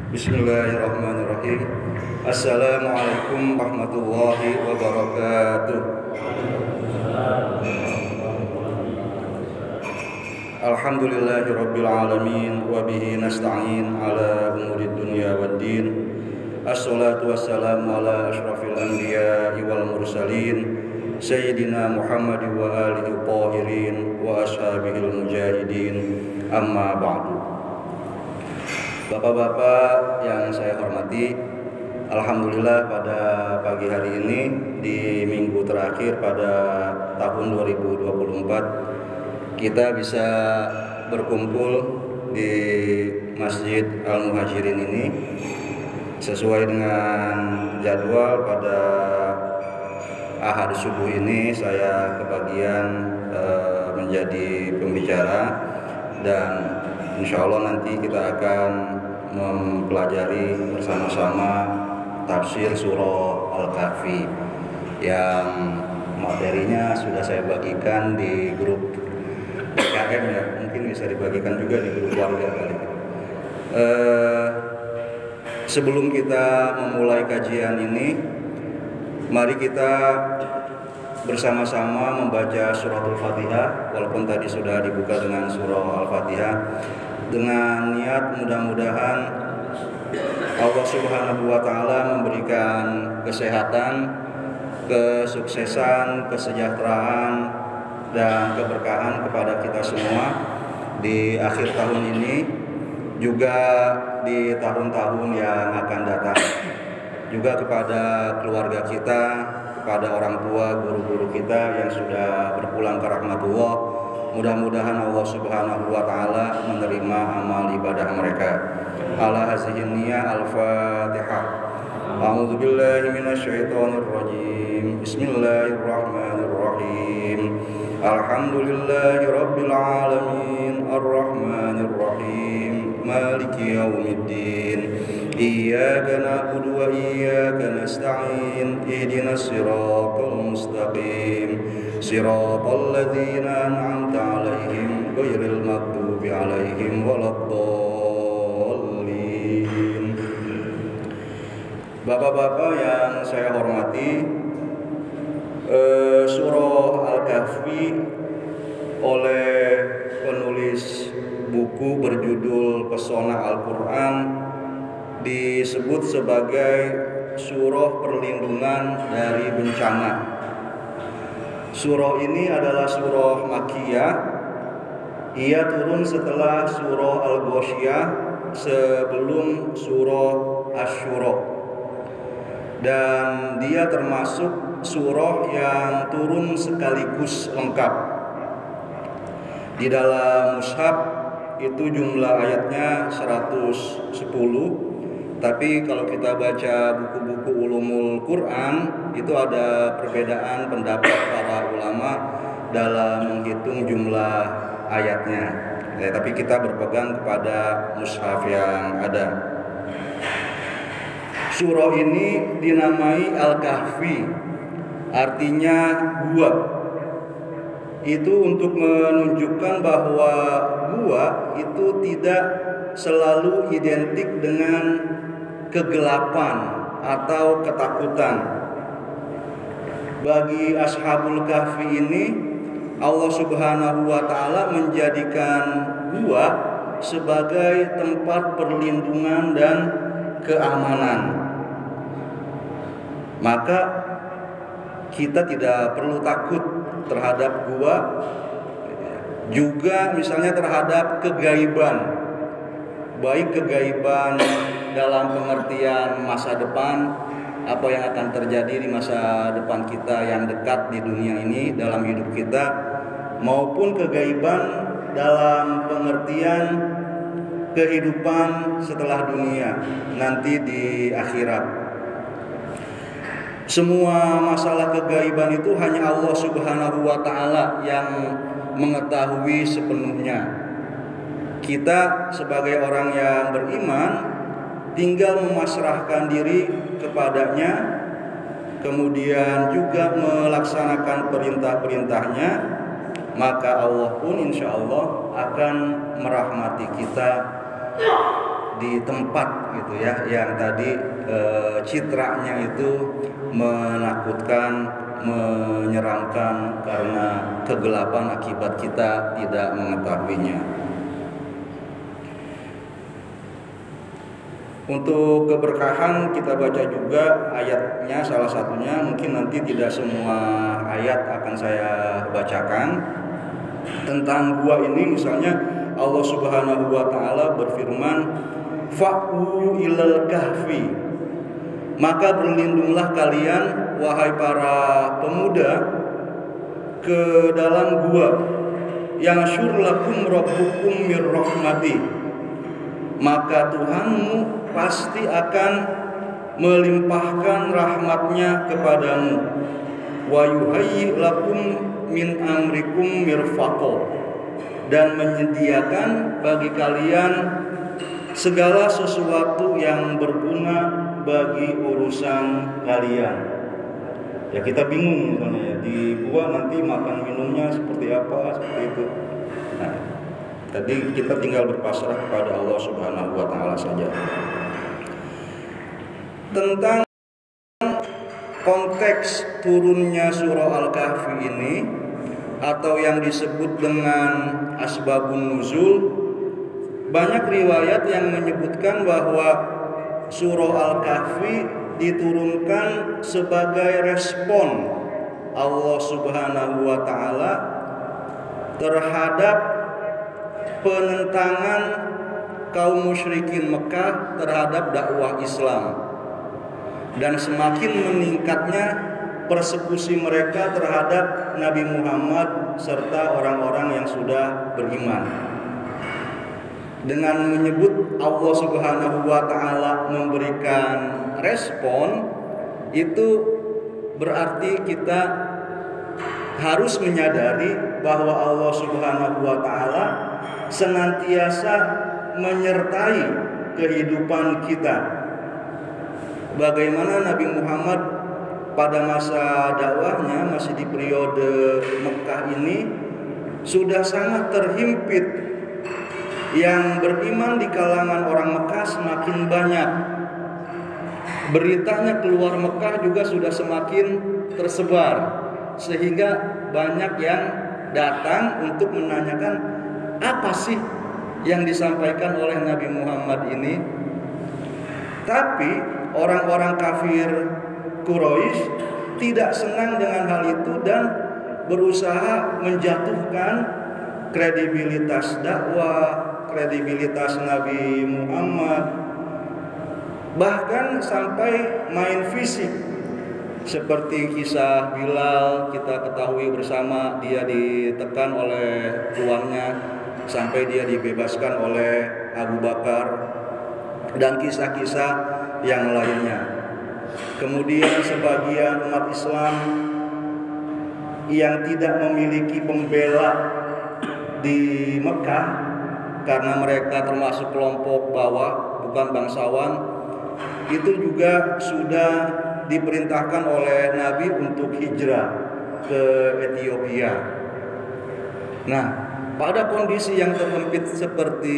Bismillahirrahmanirrahim. Assalamualaikum warahmatullahi wabarakatuh. Alhamdulillahirabbil alamin wa bihi nasta'in ala umurid dunya waddin. Assalatu wassalamu ala asyrafil anbiya'i wal mursalin Sayyidina Muhammad wa alihi tahirin wa ashabihil mujahidin. Amma ba'du. Bapak-bapak yang saya hormati, alhamdulillah pada pagi hari ini di minggu terakhir pada tahun 2024 kita bisa berkumpul di Masjid Al-Muhajirin ini sesuai dengan jadwal. Pada Ahad subuh ini saya kebagian menjadi pembicara, dan insya Allah nanti kita akan mempelajari bersama-sama tafsir surah Al-Kahfi yang materinya sudah saya bagikan di grup BKM ya, mungkin bisa dibagikan juga di grup warga kali. Sebelum kita memulai kajian ini, mari kita bersama-sama membaca suratul Fatihah, walaupun tadi sudah dibuka dengan surah Al-Fatihah, dengan niat mudah-mudahan Allah Subhanahu wa taala memberikan kesehatan, kesuksesan, kesejahteraan dan keberkahan kepada kita semua di akhir tahun ini, juga di tahun-tahun yang akan datang, juga kepada keluarga kita, kepada orang tua, guru-guru kita yang sudah berpulang ke rahmatullah. Mudah-mudahan Allah Subhanahu wa taala menerima amal ibadah mereka. Ala hazihin niyah. Al-Fatihah. A'udzu billahi minasyaitonir rajim. Bismillahirrahmanirrahim. Alhamdulillahi rabbil alamin. Arrahmanir rahim. Maliki yaumiddin. Iyyaka na'budu wa iyyaka nasta'in. Ihdinas siratal mustaqim. Siratal ladzina an'amta 'alaihim ghairil maghdubi 'alaihim waladdallin. Bapak-bapak yang saya hormati, surah Al-Kahfi oleh penulis buku berjudul Pesona Al-Quran disebut sebagai surah perlindungan dari bencana. Surah ini adalah surah Makkiyah. Ia turun setelah surah Al-Ghasyiyah, sebelum surah Asy-Syura, dan dia termasuk surah yang turun sekaligus lengkap. Di dalam mushaf itu jumlah ayatnya 110, tapi kalau kita baca buku-buku ulumul Quran itu ada perbedaan pendapat para ulama dalam menghitung jumlah ayatnya. Tapi kita berpegang kepada mushaf yang ada. Surah ini dinamai Al-Kahfi, artinya gua. Itu untuk menunjukkan bahwa gua itu tidak selalu identik dengan kegelapan atau ketakutan. Bagi Ashabul Kahfi ini, Allah Subhanahu wa taala menjadikan gua sebagai tempat perlindungan dan keamanan. Maka kita tidak perlu takut terhadap gua, juga misalnya terhadap kegaiban, baik kegaiban dalam pengertian masa depan, apa yang akan terjadi di masa depan kita yang dekat di dunia ini dalam hidup kita, maupun kegaiban dalam pengertian kehidupan setelah dunia nanti di akhirat. Semua masalah kegaiban itu hanya Allah Subhanahu wa taala yang mengetahui sepenuhnya. Kita sebagai orang yang beriman tinggal memasrahkan diri kepadanya, kemudian juga melaksanakan perintah-perintahnya, maka Allah pun insya Allah akan merahmati kita di tempat gitu ya, yang tadi citranya itu menakutkan, menyeramkan karena kegelapan akibat kita tidak mengetahuinya. Untuk keberkahan kita baca juga ayatnya, salah satunya, mungkin nanti tidak semua ayat akan saya bacakan. Tentang gua ini misalnya Allah Subhanahu wa taala berfirman, fa'u ilal kahfi, maka berlindunglah kalian wahai para pemuda ke dalam gua, yang syurlakum rabbukum mir rahmati, maka Tuhanmu pasti akan melimpahkan rahmatnya kepadamu, wa yuhayyi lakum min amrikum mirfaqo, dan menyediakan bagi kalian segala sesuatu yang berguna bagi urusan kalian. Ya kita bingung misalnya ya, di gua nanti makan minumnya seperti apa, seperti itu. Nah, tadi kita tinggal berpasrah kepada Allah Subhanahu wa taala saja. Tentang konteks turunnya surah Al-Kahfi ini atau yang disebut dengan asbabun nuzul, banyak riwayat yang menyebutkan bahwa surah Al-Kahfi diturunkan sebagai respon Allah Subhanahu wa taala terhadap penentangan kaum musyrikin Mekah terhadap dakwah Islam, dan semakin meningkatnya persekusi mereka terhadap Nabi Muhammad serta orang-orang yang sudah beriman. Dengan menyebut Allah Subhanahu wa taala memberikan respon, itu berarti kita harus menyadari bahwa Allah Subhanahu wa taala senantiasa menyertai kehidupan kita. Bagaimana Nabi Muhammad pada masa dakwahnya, masih di periode Mekah ini, sudah sangat terhimpit. Yang beriman di kalangan orang Mekah semakin banyak. Beritanya keluar Mekah juga sudah semakin tersebar, sehingga banyak yang datang untuk menanyakan apa sih yang disampaikan oleh Nabi Muhammad ini. Tapi orang-orang kafir Quraisy tidak senang dengan hal itu dan berusaha menjatuhkan kredibilitas dakwah, kredibilitas Nabi Muhammad, bahkan sampai main fisik. Seperti kisah Bilal, kita ketahui bersama, dia ditekan oleh tuannya sampai dia dibebaskan oleh Abu Bakar, dan kisah-kisah yang lainnya. Kemudian sebagian umat Islam yang tidak memiliki pembela di Mekah karena mereka termasuk kelompok bawah, bukan bangsawan, itu juga sudah diperintahkan oleh Nabi untuk hijrah ke Ethiopia. Nah, pada kondisi yang terhimpit seperti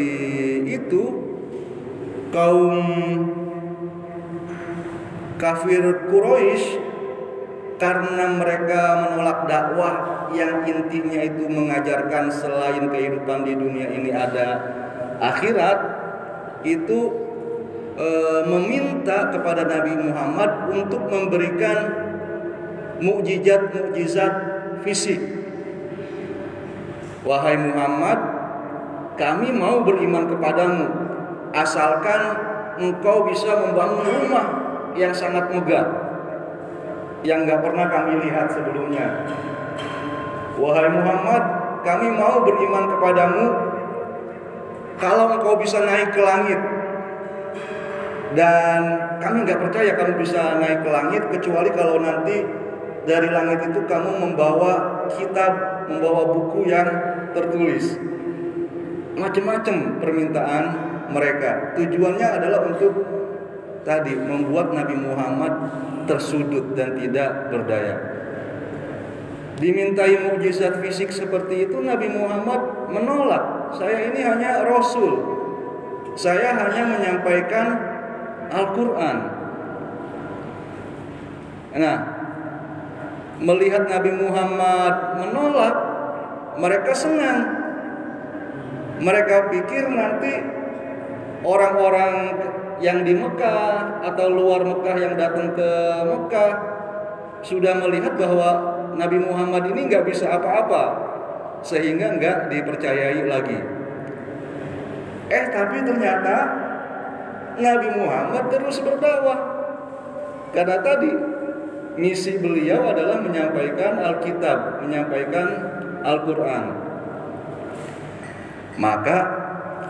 itu, kaum kafir Quraisy, karena mereka menolak dakwah yang intinya itu mengajarkan selain kehidupan di dunia ini ada akhirat, itu meminta kepada Nabi Muhammad untuk memberikan mukjizat fisik. Wahai Muhammad, kami mau beriman kepadamu asalkan engkau bisa membangun rumah yang sangat megah yang gak pernah kami lihat sebelumnya. Wahai Muhammad, kami mau beriman kepadamu kalau engkau bisa naik ke langit. Dan kami gak percaya kamu bisa naik ke langit kecuali kalau nanti dari langit itu kamu membawa kitab, membawa buku yang tertulis. Macam-macam permintaan mereka. Tujuannya adalah untuk tadi membuat Nabi Muhammad tersudut dan tidak berdaya. Dimintai mukjizat fisik seperti itu, Nabi Muhammad menolak. Saya ini hanya Rasul. Saya hanya menyampaikan Al-Quran. Nah, melihat Nabi Muhammad menolak, mereka senang. Mereka pikir nanti orang-orang yang di Mekah atau luar Mekah yang datang ke Mekah sudah melihat bahwa Nabi Muhammad ini nggak bisa apa-apa, sehingga nggak dipercayai lagi. Tapi ternyata Nabi Muhammad terus berdakwah. Karena tadi misi beliau adalah menyampaikan Alkitab, menyampaikan Al-Quran. Maka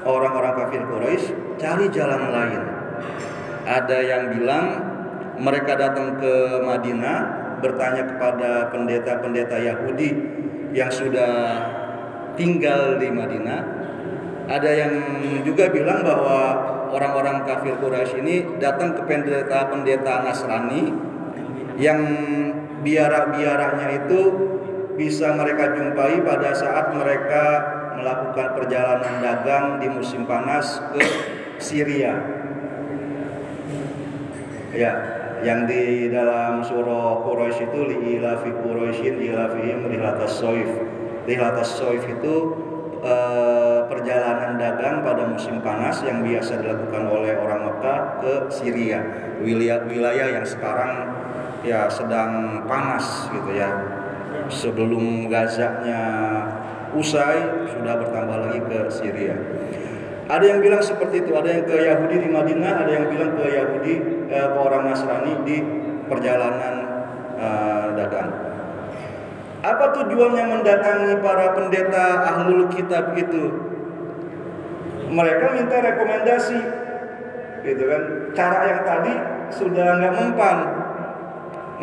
orang-orang kafir Quraisy cari jalan lain. Ada yang bilang mereka datang ke Madinah, bertanya kepada pendeta-pendeta Yahudi yang sudah tinggal di Madinah. Ada yang juga bilang bahwa orang-orang kafir Quraisy ini datang ke pendeta-pendeta Nasrani yang biara-biaranya itu bisa mereka jumpai pada saat mereka melakukan perjalanan dagang di musim panas ke Syria. Ya, yang di dalam surah Quraisy itu li'ilafi Quraisyin ilafihim rihlatas soif. Rihlatas soif itu perjalanan dagang pada musim panas yang biasa dilakukan oleh orang Mekah ke Syria, wilayah yang sekarang ya sedang panas gitu ya. Sebelum Gazanya usai sudah bertambah lagi ke Syria. Ada yang bilang seperti itu, ada yang ke Yahudi di Madinah, ada yang bilang ke Yahudi ke orang Nasrani di perjalanan dagang. Apa tujuannya mendatangi para pendeta ahlul kitab itu? Mereka minta rekomendasi, gitu kan? Cara yang tadi sudah nggak mempan.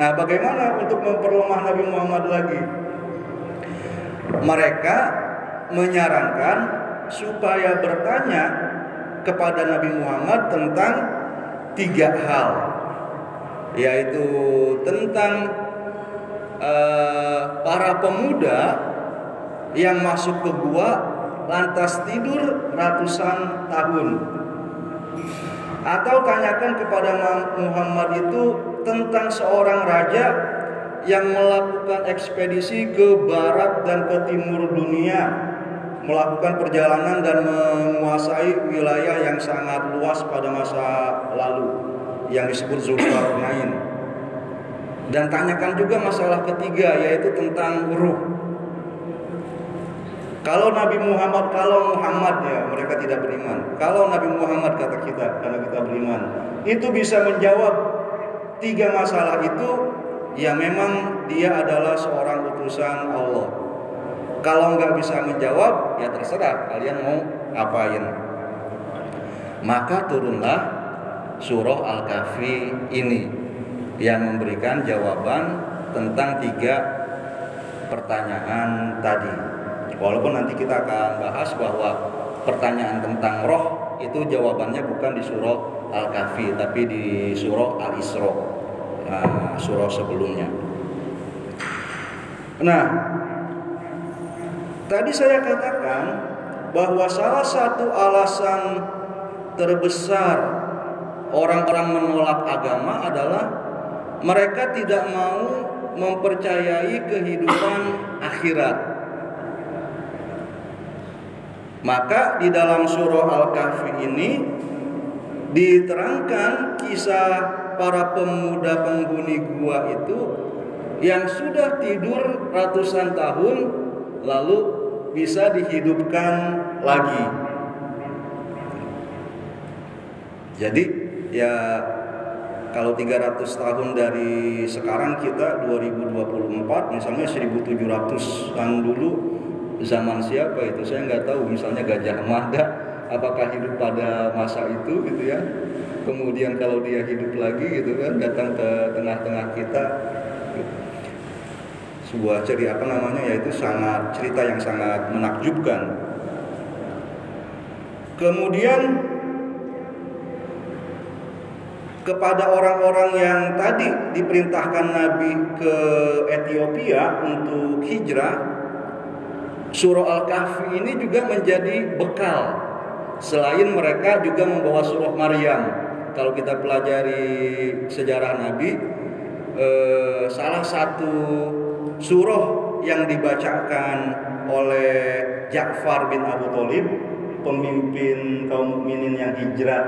Nah, bagaimana untuk memperlemah Nabi Muhammad lagi? Mereka menyarankan supaya bertanya kepada Nabi Muhammad tentang 3 hal, yaitu tentang para pemuda yang masuk ke gua lantas tidur ratusan tahun, atau tanyakan kepada Muhammad itu tentang seorang raja yang melakukan ekspedisi ke barat dan ke timur dunia, melakukan perjalanan dan menguasai wilayah yang sangat luas pada masa lalu yang disebut Zulkarnain. Dan tanyakan juga masalah ketiga, yaitu tentang ruh. Kalau Muhammad ya mereka tidak beriman. Kalau Nabi Muhammad kata kita, karena kita beriman, itu bisa menjawab 3 masalah itu, ya memang dia adalah seorang utusan Allah. Kalau nggak bisa menjawab, ya terserah kalian mau apain. Maka turunlah surah Al-Kahfi ini yang memberikan jawaban tentang 3 pertanyaan tadi. Walaupun nanti kita akan bahas bahwa pertanyaan tentang roh itu jawabannya bukan di surah Al-Kahfi, tapi di surah Al-Isra, surah sebelumnya. Nah, tadi saya katakan bahwa salah satu alasan terbesar orang-orang menolak agama adalah mereka tidak mau mempercayai kehidupan akhirat. Maka di dalam surah Al-Kahfi ini diterangkan kisah para pemuda penghuni gua itu yang sudah tidur ratusan tahun lalu bisa dihidupkan lagi. Jadi ya kalau 300 tahun dari sekarang, kita 2024, misalnya 1700-an dulu, zaman siapa itu saya nggak tahu. Misalnya Gajah Mada, apakah hidup pada masa itu gitu ya. Kemudian kalau dia hidup lagi gitu kan, datang ke tengah-tengah kita, sebuah cerita yaitu cerita yang sangat menakjubkan. Kemudian kepada orang-orang yang tadi diperintahkan Nabi ke Ethiopia untuk hijrah, surah Al-Kahfi ini juga menjadi bekal. Selain mereka juga membawa surah Maryam, kalau kita pelajari sejarah Nabi, salah satu surah yang dibacakan oleh Ja'far bin Abu Thalib, pemimpin kaum mukminin yang hijrah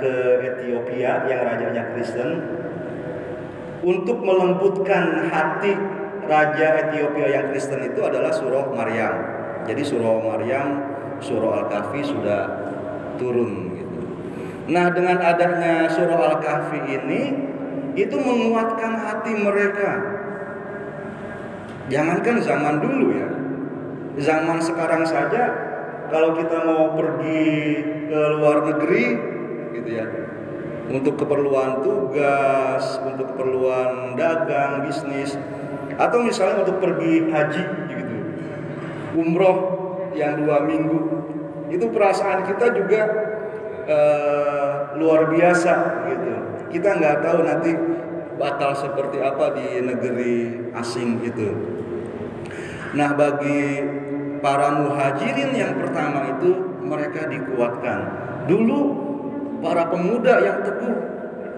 ke Ethiopia yang rajanya Kristen, untuk melembutkan hati raja Ethiopia yang Kristen itu adalah surah Maryam. Jadi surah Maryam, surah Al-Kahfi sudah turun gitu. Nah, dengan adanya surah Al-Kahfi ini, itu menguatkan hati mereka. Jangankan zaman dulu ya, zaman sekarang saja, kalau kita mau pergi ke luar negeri gitu ya, untuk keperluan tugas, untuk keperluan dagang, bisnis, atau misalnya untuk pergi haji gitu, umroh yang 2 minggu, itu perasaan kita juga luar biasa gitu. Kita nggak tahu nanti bakal seperti apa di negeri asing itu. Nah, bagi para muhajirin yang pertama itu, mereka dikuatkan. Dulu para pemuda yang teguh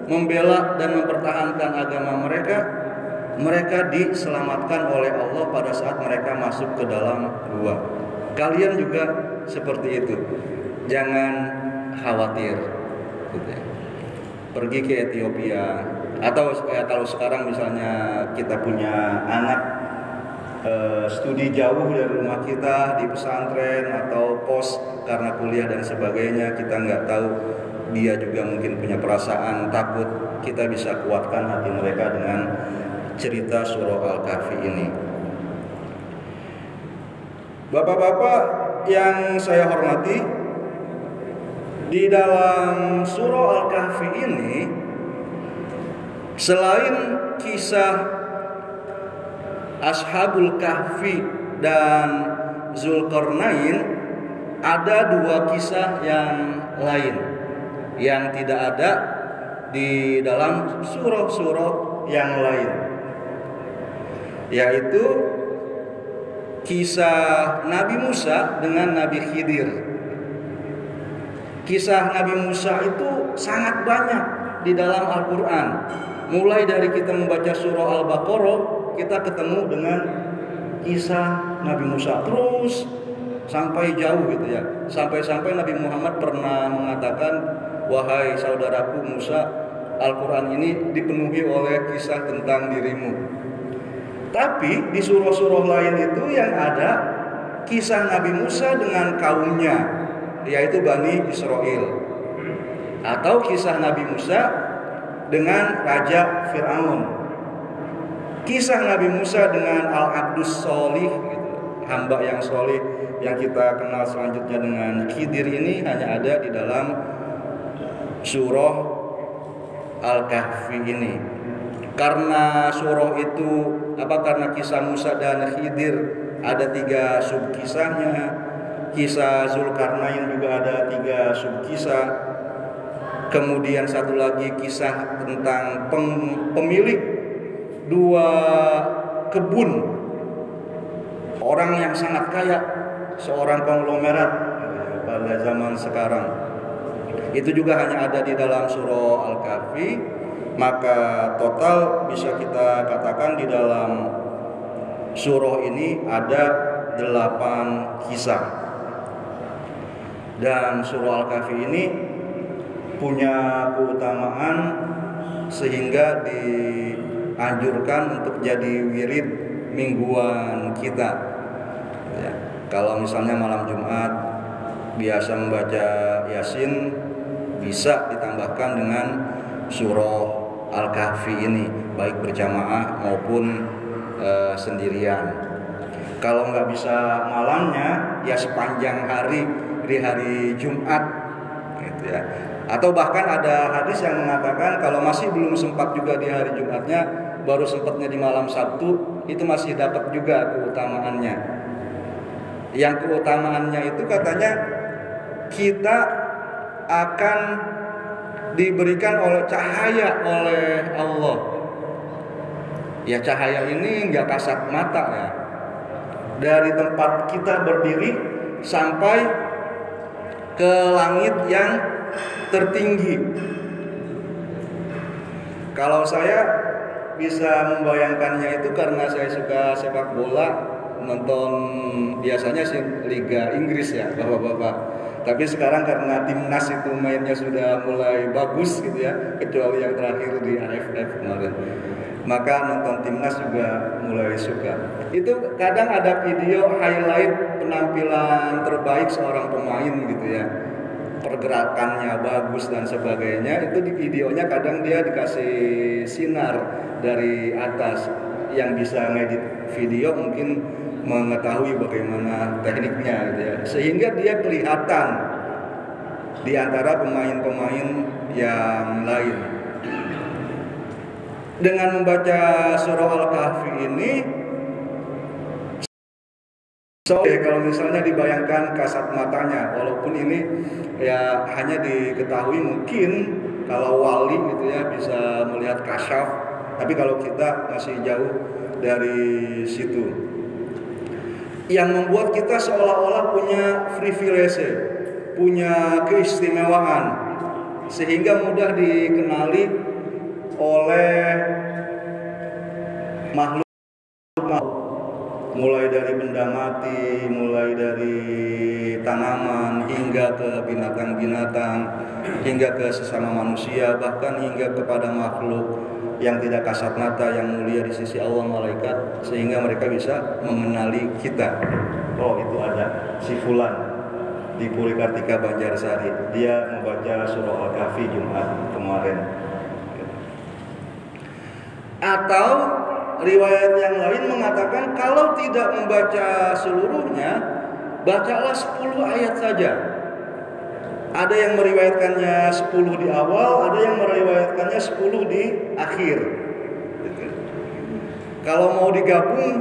membela dan mempertahankan agama mereka, mereka diselamatkan oleh Allah pada saat mereka masuk ke dalam gua. Kalian juga seperti itu. Jangan khawatir gitu ya. Pergi ke Ethiopia, atau kalau sekarang misalnya kita punya anak studi jauh dari rumah kita, di pesantren atau pos karena kuliah dan sebagainya, kita nggak tahu, dia juga mungkin punya perasaan takut. Kita bisa kuatkan hati mereka dengan cerita surah Al-Kahfi ini. Bapak-bapak yang saya hormati, di dalam surah Al-Kahfi ini, selain kisah Ashabul Kahfi dan Zulkarnain, ada 2 kisah yang lain yang tidak ada di dalam surah-surah yang lain, yaitu kisah Nabi Musa dengan Nabi Khidir. Kisah Nabi Musa itu sangat banyak di dalam Al-Quran. Mulai dari kita membaca surah Al-Baqarah, kita ketemu dengan kisah Nabi Musa, terus sampai jauh gitu ya. Sampai-sampai Nabi Muhammad pernah mengatakan, wahai saudaraku Musa, Al-Quran ini dipenuhi oleh kisah tentang dirimu. Tapi di surah-surah lain itu yang ada kisah Nabi Musa dengan kaumnya, yaitu Bani Israel, atau kisah Nabi Musa dengan Raja Fir'aun, kisah Nabi Musa dengan Al-Abdus Sholih gitu, hamba yang solih yang kita kenal selanjutnya dengan Khidir, ini hanya ada di dalam surah Al-Kahfi ini. Karena surah itu karena kisah Musa dan Khidir ada 3 subkisahnya, kisah Zulkarnain juga ada 3 subkisah, kemudian satu lagi kisah tentang pemilik 2 kebun, orang yang sangat kaya, seorang konglomerat pada zaman sekarang. Itu juga hanya ada di dalam surah Al-Kahfi. Maka total bisa kita katakan di dalam surah ini ada 8 kisah. Dan surah Al-Kahfi ini punya keutamaan sehingga dianjurkan untuk jadi wirid mingguan kita ya. Kalau misalnya malam Jumat biasa membaca Yasin, bisa ditambahkan dengan surah Al-Kahfi ini, baik berjamaah maupun sendirian. Kalau nggak bisa malamnya, ya sepanjang hari di hari Jumat gitu ya. Atau bahkan ada hadis yang mengatakan kalau masih belum sempat juga di hari Jumatnya, baru sempatnya di malam Sabtu, itu masih dapat juga keutamaannya. Yang keutamaannya itu katanya kita akan diberikan oleh cahaya oleh Allah. Ya, cahaya ini nggak kasat mata ya. Dari tempat kita berdiri sampai ke langit yang tertinggi. Kalau saya bisa membayangkannya itu karena saya suka sepak bola, nonton biasanya sih Liga Inggris ya bapak-bapak. Tapi sekarang karena timnas itu mainnya sudah mulai bagus gitu ya, kecuali yang terakhir di AFF kemarin, maka nonton timnas juga mulai suka. Itu kadang ada video highlight penampilan terbaik seorang pemain gitu ya, pergerakannya bagus dan sebagainya. Itu di videonya kadang dia dikasih sinar dari atas, yang bisa ngedit video mungkin mengetahui bagaimana tekniknya gitu ya, sehingga dia kelihatan di antara pemain-pemain yang lain. Dengan membaca surah Al-Kahfi ini, kalau misalnya dibayangkan kasat matanya, walaupun ini ya hanya diketahui mungkin kalau wali gitu ya bisa melihat kasyaf, tapi kalau kita masih jauh dari situ. Yang membuat kita seolah-olah punya privilege, punya keistimewaan, sehingga mudah dikenali oleh makhluk, mulai dari benda mati, mulai dari tanaman, hingga ke binatang-binatang, hingga ke sesama manusia, bahkan hingga kepada makhluk yang tidak kasat mata yang mulia di sisi Allah, malaikat, sehingga mereka bisa mengenali kita. Oh, itu ada si fulan di Purikartika Banjarsari, dia membaca surah Al-Kahfi Jumat kemarin. Atau riwayat yang lain mengatakan kalau tidak membaca seluruhnya, bacalah 10 ayat saja. Ada yang meriwayatkannya 10 di awal, ada yang meriwayatkannya 10 di akhir. Kalau mau digabung,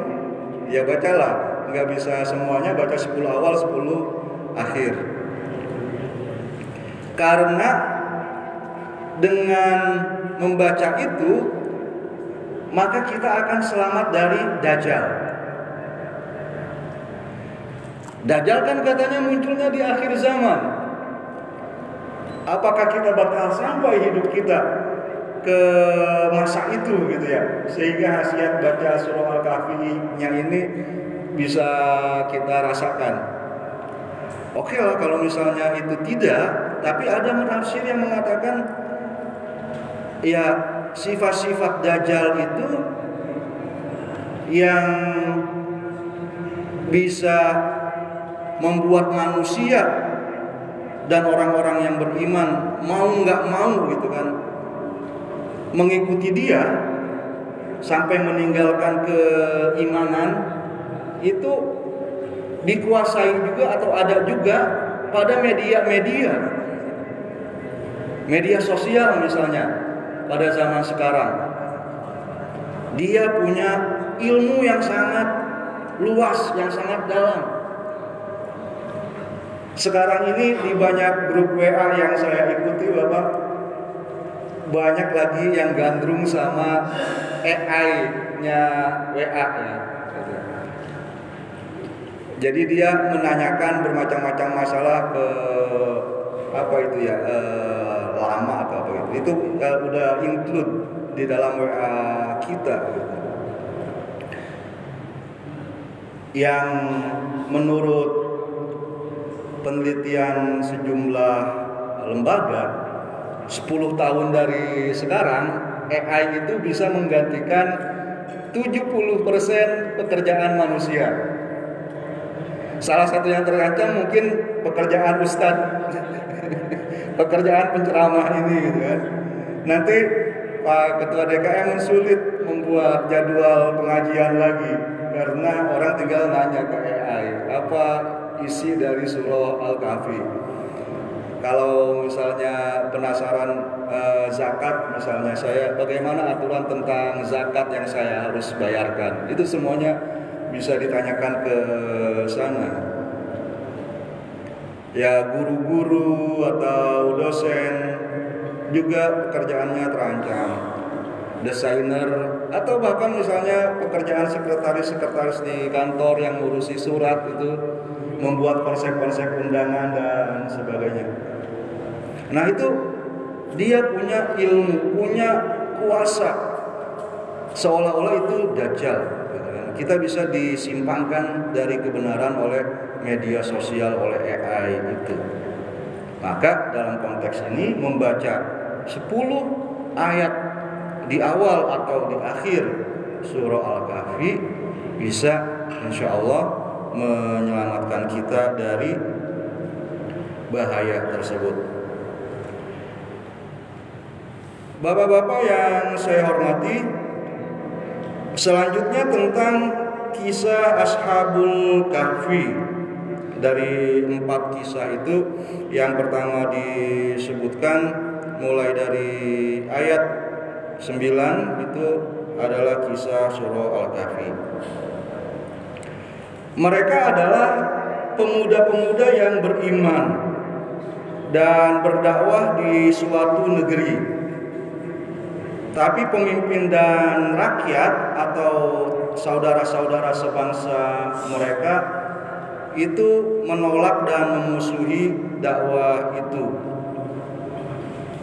ya bacalah. Nggak bisa semuanya baca 10 awal, 10 akhir. Karena dengan membaca itu, maka kita akan selamat dari Dajjal. Dajjal kan katanya munculnya di akhir zaman. Apakah kita bakal sampai hidup kita ke masa itu gitu ya, sehingga khasiat baca surah Al-Kahfi-nya ini bisa kita rasakan? Oke lah kalau misalnya itu tidak, tapi ada penafsir yang mengatakan ya sifat-sifat Dajjal itu yang bisa membuat manusia dan orang-orang yang beriman mau nggak mau gitu kan mengikuti dia sampai meninggalkan keimanan, itu dikuasai juga atau ada juga pada media sosial misalnya. Pada zaman sekarang dia punya ilmu yang sangat luas, yang sangat dalam. Sekarang ini di banyak grup WA yang saya ikuti Bapak, banyak lagi yang gandrung sama AI-nya WA ya. Jadi dia menanyakan bermacam-macam masalah ke apa itu ya, lama atau apa gitu. Itu udah include di dalam WA kita gitu. Yang menurut penelitian sejumlah lembaga, 10 tahun dari sekarang AI itu bisa menggantikan 70% pekerjaan manusia. Salah satu yang terancam mungkin pekerjaan ustadz, pekerjaan penceramah ini gitu kan. Nanti Pak Ketua DKM sulit membuat jadwal pengajian lagi karena orang tinggal nanya ke AI apa isi dari surah Al-Kahfi. Kalau misalnya penasaran zakat misalnya, saya bagaimana aturan tentang zakat yang saya harus bayarkan, itu semuanya bisa ditanyakan ke sana. Ya guru-guru atau dosen juga pekerjaannya terancam, desainer atau bahkan misalnya pekerjaan sekretaris di kantor yang ngurusi surat itu, membuat konsep-konsep undangan dan sebagainya. Nah itu dia punya ilmu, punya berkuasa, seolah-olah itu dajjal. Kita bisa disimpangkan dari kebenaran oleh media sosial, oleh AI itu. Maka dalam konteks ini membaca 10 ayat di awal atau di akhir surah Al-Kahfi bisa insya Allah menyelamatkan kita dari bahaya tersebut. Bapak-bapak yang saya hormati, selanjutnya tentang kisah Ashabul Kahfi. Dari 4 kisah itu, yang pertama disebutkan mulai dari ayat 9 itu adalah kisah surah Al-Kahfi. Mereka adalah pemuda-pemuda yang beriman dan berdakwah di suatu negeri. Tapi pemimpin dan rakyat atau saudara-saudara sebangsa mereka itu menolak dan memusuhi dakwah itu.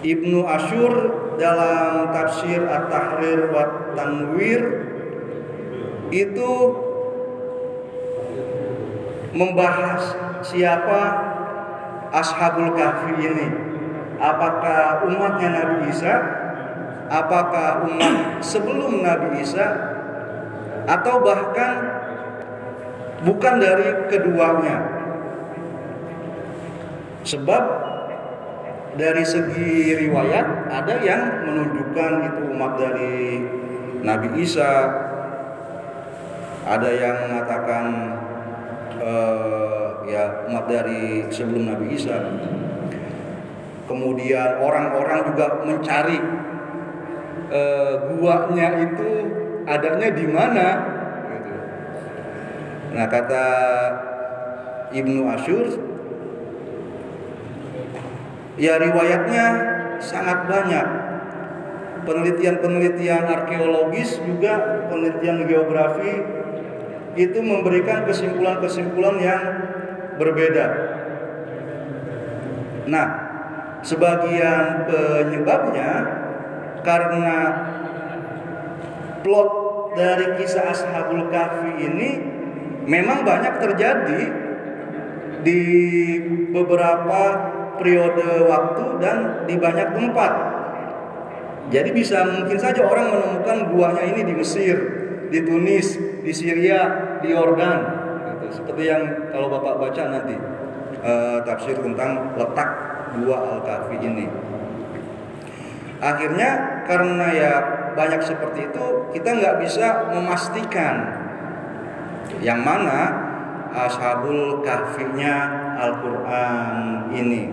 Ibnu Asyur dalam tafsir At-Tahrir wa Tanwir itu membahas siapa Ashabul Kahfi ini. Apakah umatnya Nabi Isa? Apakah umat sebelum Nabi Isa? Atau bahkan bukan dari keduanya? Sebab dari segi riwayat ada yang menunjukkan itu umat dari Nabi Isa, ada yang mengatakan ya umat dari sebelum Nabi Isa. Kemudian orang-orang juga mencari guanya itu adanya di mana gitu. Nah, kata Ibnu Asyur, ya riwayatnya sangat banyak. Penelitian-penelitian arkeologis juga penelitian geografi itu memberikan kesimpulan-kesimpulan yang berbeda. Nah, sebagian penyebabnya karena plot dari kisah Ashabul Kahfi ini memang banyak terjadi di beberapa periode waktu dan di banyak tempat. Jadi bisa mungkin saja orang menemukan guanya ini di Mesir, di Tunis, di Syria, di Yordan gitu. Seperti yang kalau Bapak baca nanti tafsir tentang letak gua Al-Kahfi ini. Akhirnya karena ya banyak seperti itu, kita nggak bisa memastikan yang mana Ashabul Kahfi-nya Al-Quran ini.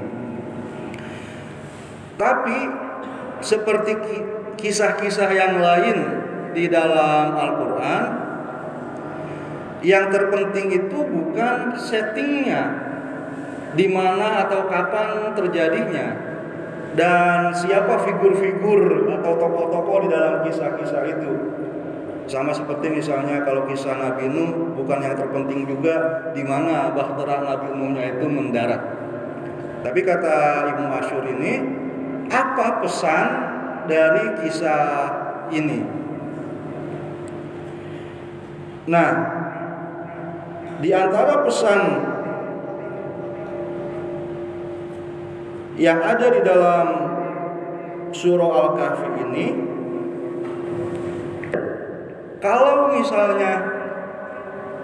Tapi seperti kisah-kisah yang lain di dalam Al-Quran, yang terpenting itu bukan settingnya, di mana atau kapan terjadinya, dan siapa figur-figur atau tokoh-tokoh di dalam kisah-kisah itu. Sama seperti misalnya kalau kisah Nabi Nuh, bukan yang terpenting juga di mana bahtera Nabi Nuhnya itu mendarat. Tapi kata Ibnu Asyur ini, apa pesan dari kisah ini? Nah, di antara pesan yang ada di dalam surah Al-Kahfi ini, kalau misalnya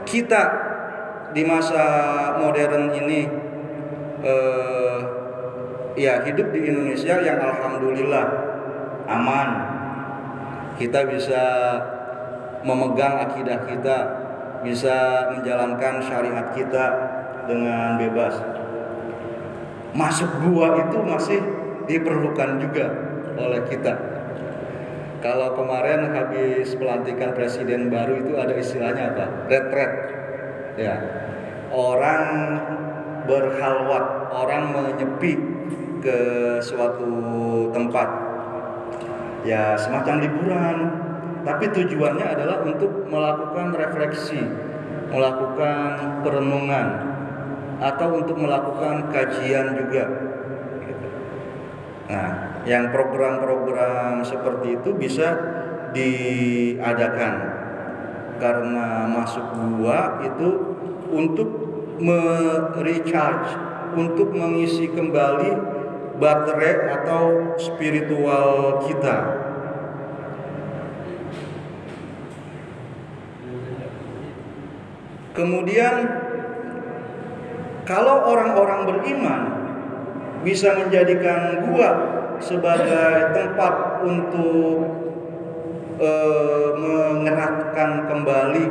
kita di masa modern ini ya hidup di Indonesia yang alhamdulillah aman, kita bisa memegang akidah kita, bisa menjalankan syariat kita dengan bebas. Masuk gua itu masih diperlukan juga oleh kita. Kalau kemarin habis pelantikan presiden baru itu ada istilahnya apa? Retret. Ya. Orang berhalwat, orang menyepi ke suatu tempat. Ya, semacam liburan, tapi tujuannya adalah untuk melakukan refleksi, melakukan perenungan, atau untuk melakukan kajian juga. Nah, yang program-program seperti itu bisa diadakan karena masuk gua itu untuk recharge, untuk mengisi kembali baterai atau spiritual kita. Kemudian kalau orang-orang beriman bisa menjadikan gua sebagai tempat untuk mengeratkan kembali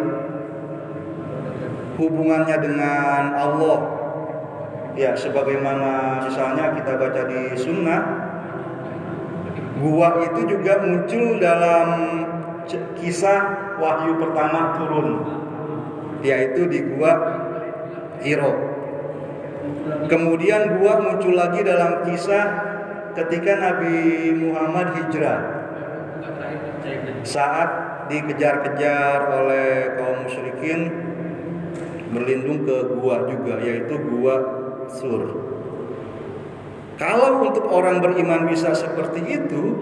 hubungannya dengan Allah, ya sebagaimana misalnya kita baca di sunnah, gua itu juga muncul dalam kisah wahyu pertama turun, yaitu di gua Hiro. Kemudian gua muncul lagi dalam kisah ketika Nabi Muhammad hijrah, saat dikejar-kejar oleh kaum musyrikin, berlindung ke gua juga, yaitu gua Sur. Kalau untuk orang beriman bisa seperti itu,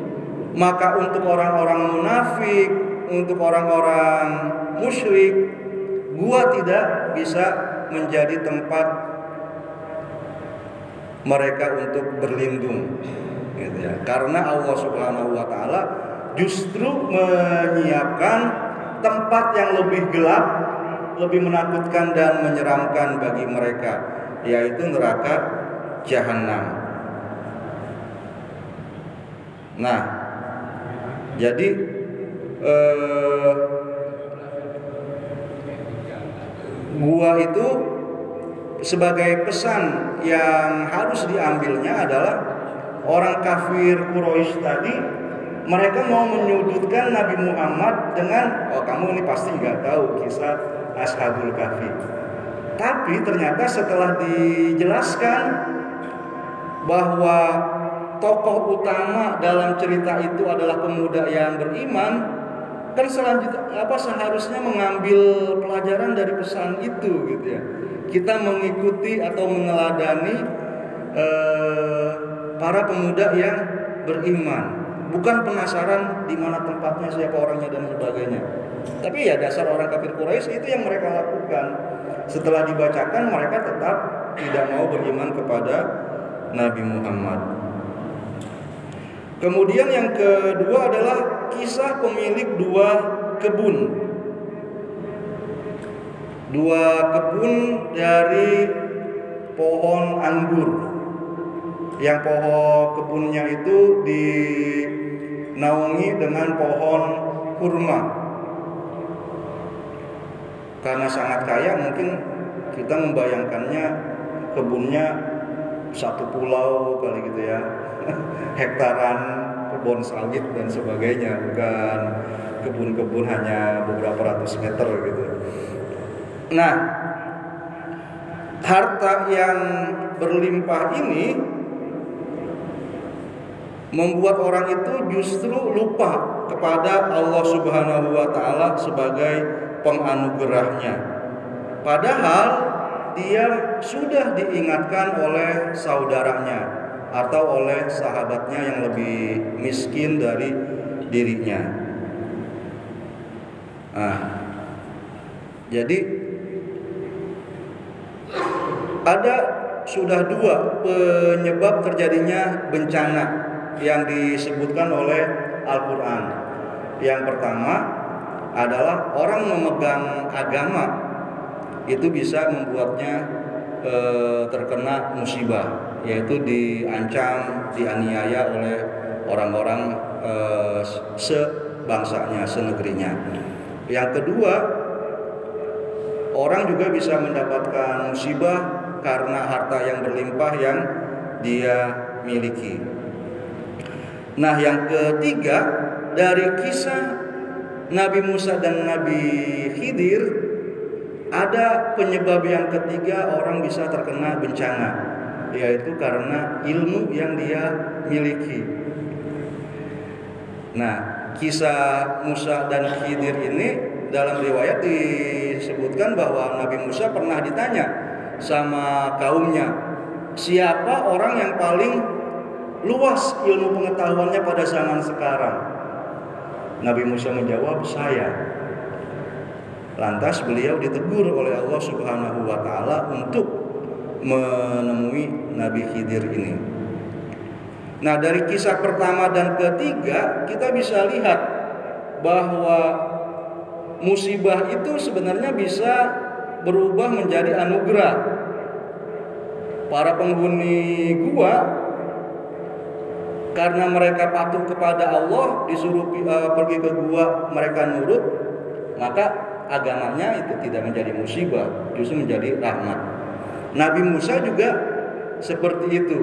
maka untuk orang-orang munafik, untuk orang-orang musyrik, gua tidak bisa menjadi tempat mereka untuk berlindung, gitu ya. Karena Allah Subhanahu wa taala justru menyiapkan tempat yang lebih gelap, lebih menakutkan dan menyeramkan bagi mereka, yaitu neraka jahanam. Nah, jadi gua itu sebagai pesan yang harus diambilnya adalah orang kafir Quraisy tadi, mereka mau menyudutkan Nabi Muhammad dengan, oh kamu ini pasti nggak tahu kisah Ashabul Kahfi. Tapi ternyata setelah dijelaskan bahwa tokoh utama dalam cerita itu adalah pemuda yang beriman, kan selanjutnya seharusnya mengambil pelajaran dari pesan itu, gitu ya. Kita mengikuti atau meneladani para pemuda yang beriman, bukan penasaran di mana tempatnya, siapa orangnya dan sebagainya. Tapi ya dasar orang kafir Quraisy itu yang mereka lakukan. Setelah dibacakan, mereka tetap tidak mau beriman kepada Nabi Muhammad. Kemudian yang kedua adalah kisah pemilik dua kebun. Dua kebun dari pohon anggur, yang pohon kebunnya itu dinaungi dengan pohon kurma. Karena sangat kaya, mungkin kita membayangkannya kebunnya satu pulau kali gitu ya, hektaran kebun sawit dan sebagainya, bukan kebun-kebun hanya beberapa ratus meter gitu. Nah, harta yang berlimpah ini membuat orang itu justru lupa kepada Allah Subhanahu wa taala sebagai penganugerahnya. Padahal dia sudah diingatkan oleh saudaranya atau oleh sahabatnya yang lebih miskin dari dirinya. Nah, jadi ada sudah dua penyebab terjadinya bencana yang disebutkan oleh Al-Quran. Yang pertama adalah orang memegang agama itu bisa membuatnya terkena musibah, yaitu diancam, dianiaya oleh orang-orang sebangsanya, senegerinya. Yang kedua, orang juga bisa mendapatkan musibah karena harta yang berlimpah yang dia miliki. Nah, yang ketiga, dari kisah Nabi Musa dan Nabi Khidir, ada penyebab yang ketiga orang bisa terkena bencana, yaitu karena ilmu yang dia miliki. Nah, kisah Musa dan Khidir ini dalam riwayat disebutkan bahwa Nabi Musa pernah ditanya sama kaumnya, siapa orang yang paling luas ilmu pengetahuannya pada zaman sekarang? Nabi Musa menjawab, saya. Lantas beliau ditegur oleh Allah Subhanahu wa taala untuk menemui Nabi Khidir ini. Nah, dari kisah pertama dan ketiga kita bisa lihat bahwa musibah itu sebenarnya bisa berubah menjadi anugerah. Para penghuni gua, karena mereka patuh kepada Allah, disuruh pergi ke gua, mereka nurut, maka agamanya itu tidak menjadi musibah, justru menjadi rahmat. Nabi Musa juga seperti itu.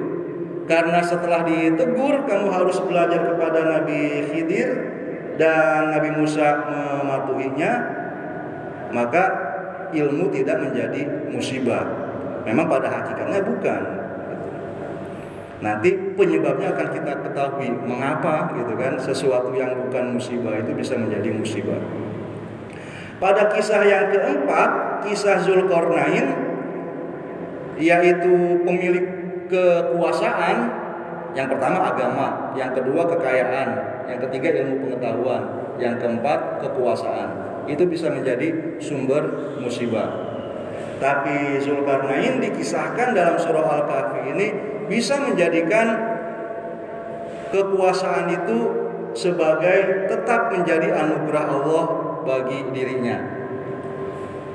Karena setelah ditegur, kamu harus belajar kepada Nabi Khidir, dan Nabi Musa mematuhinya, maka ilmu tidak menjadi musibah. Memang pada hakikatnya bukan. Nanti penyebabnya akan kita ketahui mengapa gitu kan, sesuatu yang bukan musibah itu bisa menjadi musibah. Pada kisah yang keempat, kisah Zulkarnain, yaitu pemilik kekuasaan. Yang pertama agama, yang kedua kekayaan, yang ketiga ilmu pengetahuan, yang keempat kekuasaan. Itu bisa menjadi sumber musibah. Tapi Zulkarnain dikisahkan dalam surah Al-Kahfi ini bisa menjadikan kekuasaan itu sebagai tetap menjadi anugerah Allah bagi dirinya.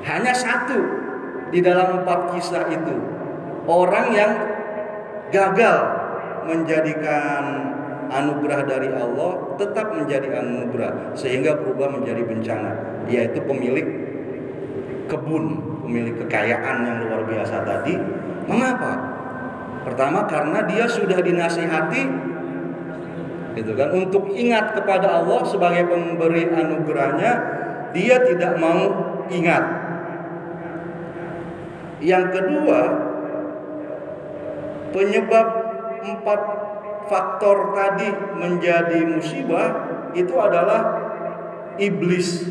Hanya satu di dalam 4 kisah itu, orang yang gagal menjadikan anugerah dari Allah tetap menjadi anugerah sehingga berubah menjadi bencana, yaitu pemilik kebun, pemilik kekayaan yang luar biasa tadi. Mengapa? Pertama, karena dia sudah dinasihati gitu kan, untuk ingat kepada Allah sebagai pemberi anugerahnya, dia tidak mau ingat. Yang kedua, penyebab 4 faktor tadi menjadi musibah itu adalah iblis.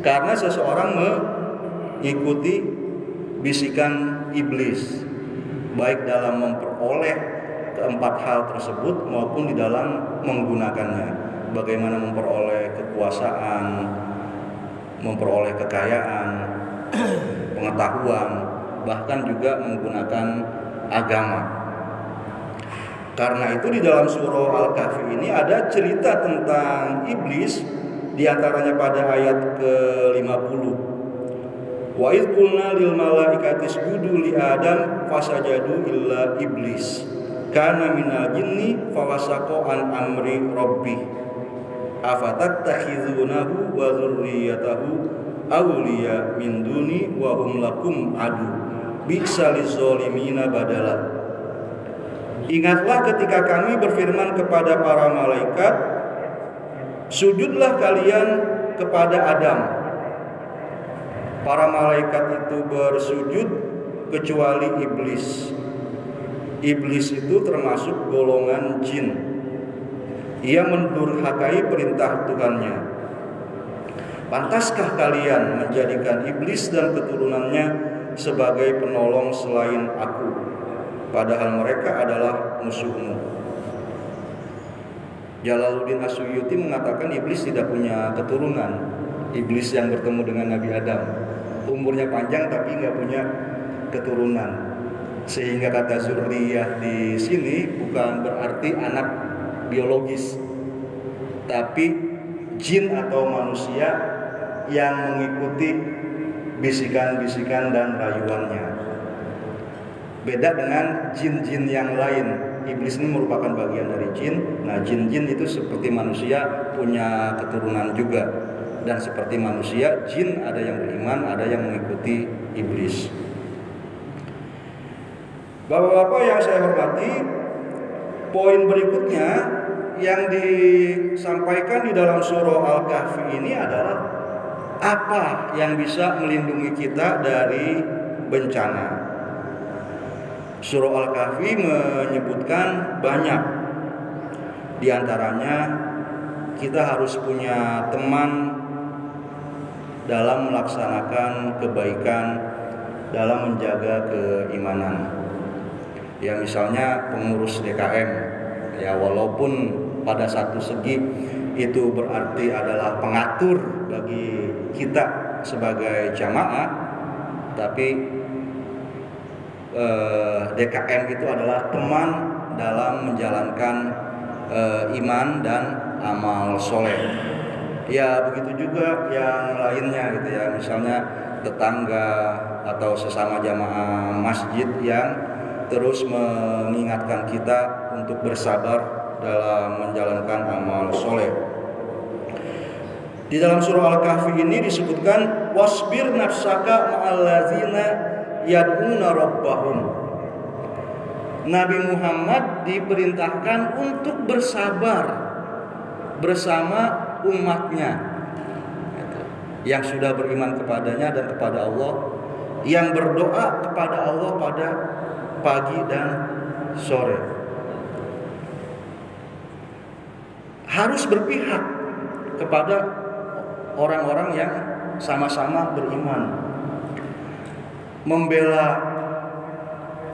Karena seseorang mengikuti bisikan iblis, baik dalam memperoleh keempat hal tersebut maupun di dalam menggunakannya. Bagaimana memperoleh kekuasaan, memperoleh kekayaan, pengetahuan, bahkan juga menggunakan agama. Karena itu di dalam surah Al-Kahfi ini ada cerita tentang iblis, di antaranya pada ayat ke-50. Wa idh qulna lil malaikati isjudu li Adam fasajadu illa iblis kana minal jinni fawasaqa an amri rabbih afatattakhizunahu wa dzurriyyatahu awliya min duni wa hum lakum adu bi'sa lizolimina badala. Ingatlah ketika kami berfirman kepada para malaikat, sujudlah kalian kepada Adam. Para malaikat itu bersujud kecuali iblis. Iblis itu termasuk golongan jin. Ia mendurhakai perintah Tuhannya. Pantaskah kalian menjadikan iblis dan keturunannya sebagai penolong selain aku? Padahal mereka adalah musuhmu. Jalaluddin As-Suyuti mengatakan iblis tidak punya keturunan. Iblis yang bertemu dengan Nabi Adam, umurnya panjang tapi nggak punya keturunan. Sehingga kata zurriyah di sini bukan berarti anak biologis, tapi jin atau manusia yang mengikuti bisikan-bisikan dan rayuannya. Beda dengan jin-jin yang lain. Iblis ini merupakan bagian dari jin. Nah, jin-jin itu seperti manusia punya keturunan juga. Dan seperti manusia, jin ada yang beriman, ada yang mengikuti iblis. Bapak-bapak yang saya hormati, poin berikutnya yang disampaikan di dalam surah Al-Kahfi ini adalah apa yang bisa melindungi kita dari bencana. Surah Al-Kahfi menyebutkan banyak. Di antaranya kita harus punya teman dalam melaksanakan kebaikan, dalam menjaga keimanan. Ya misalnya pengurus DKM, ya walaupun pada satu segi itu berarti adalah pengatur bagi kita sebagai jamaah, tapi DKM itu adalah teman dalam menjalankan iman dan amal soleh. Ya begitu juga yang lainnya gitu ya, misalnya tetangga atau sesama jamaah masjid yang terus mengingatkan kita untuk bersabar dalam menjalankan amal soleh. Di dalam surah Al-Kahfi ini disebutkan wasbir nafsaka ma'allazina yad'una rabbahum. Nabi Muhammad diperintahkan untuk bersabar bersama umatnya yang sudah beriman kepadanya dan kepada Allah, yang berdoa kepada Allah pada pagi dan sore. Harus berpihak kepada orang-orang yang sama-sama beriman, membela,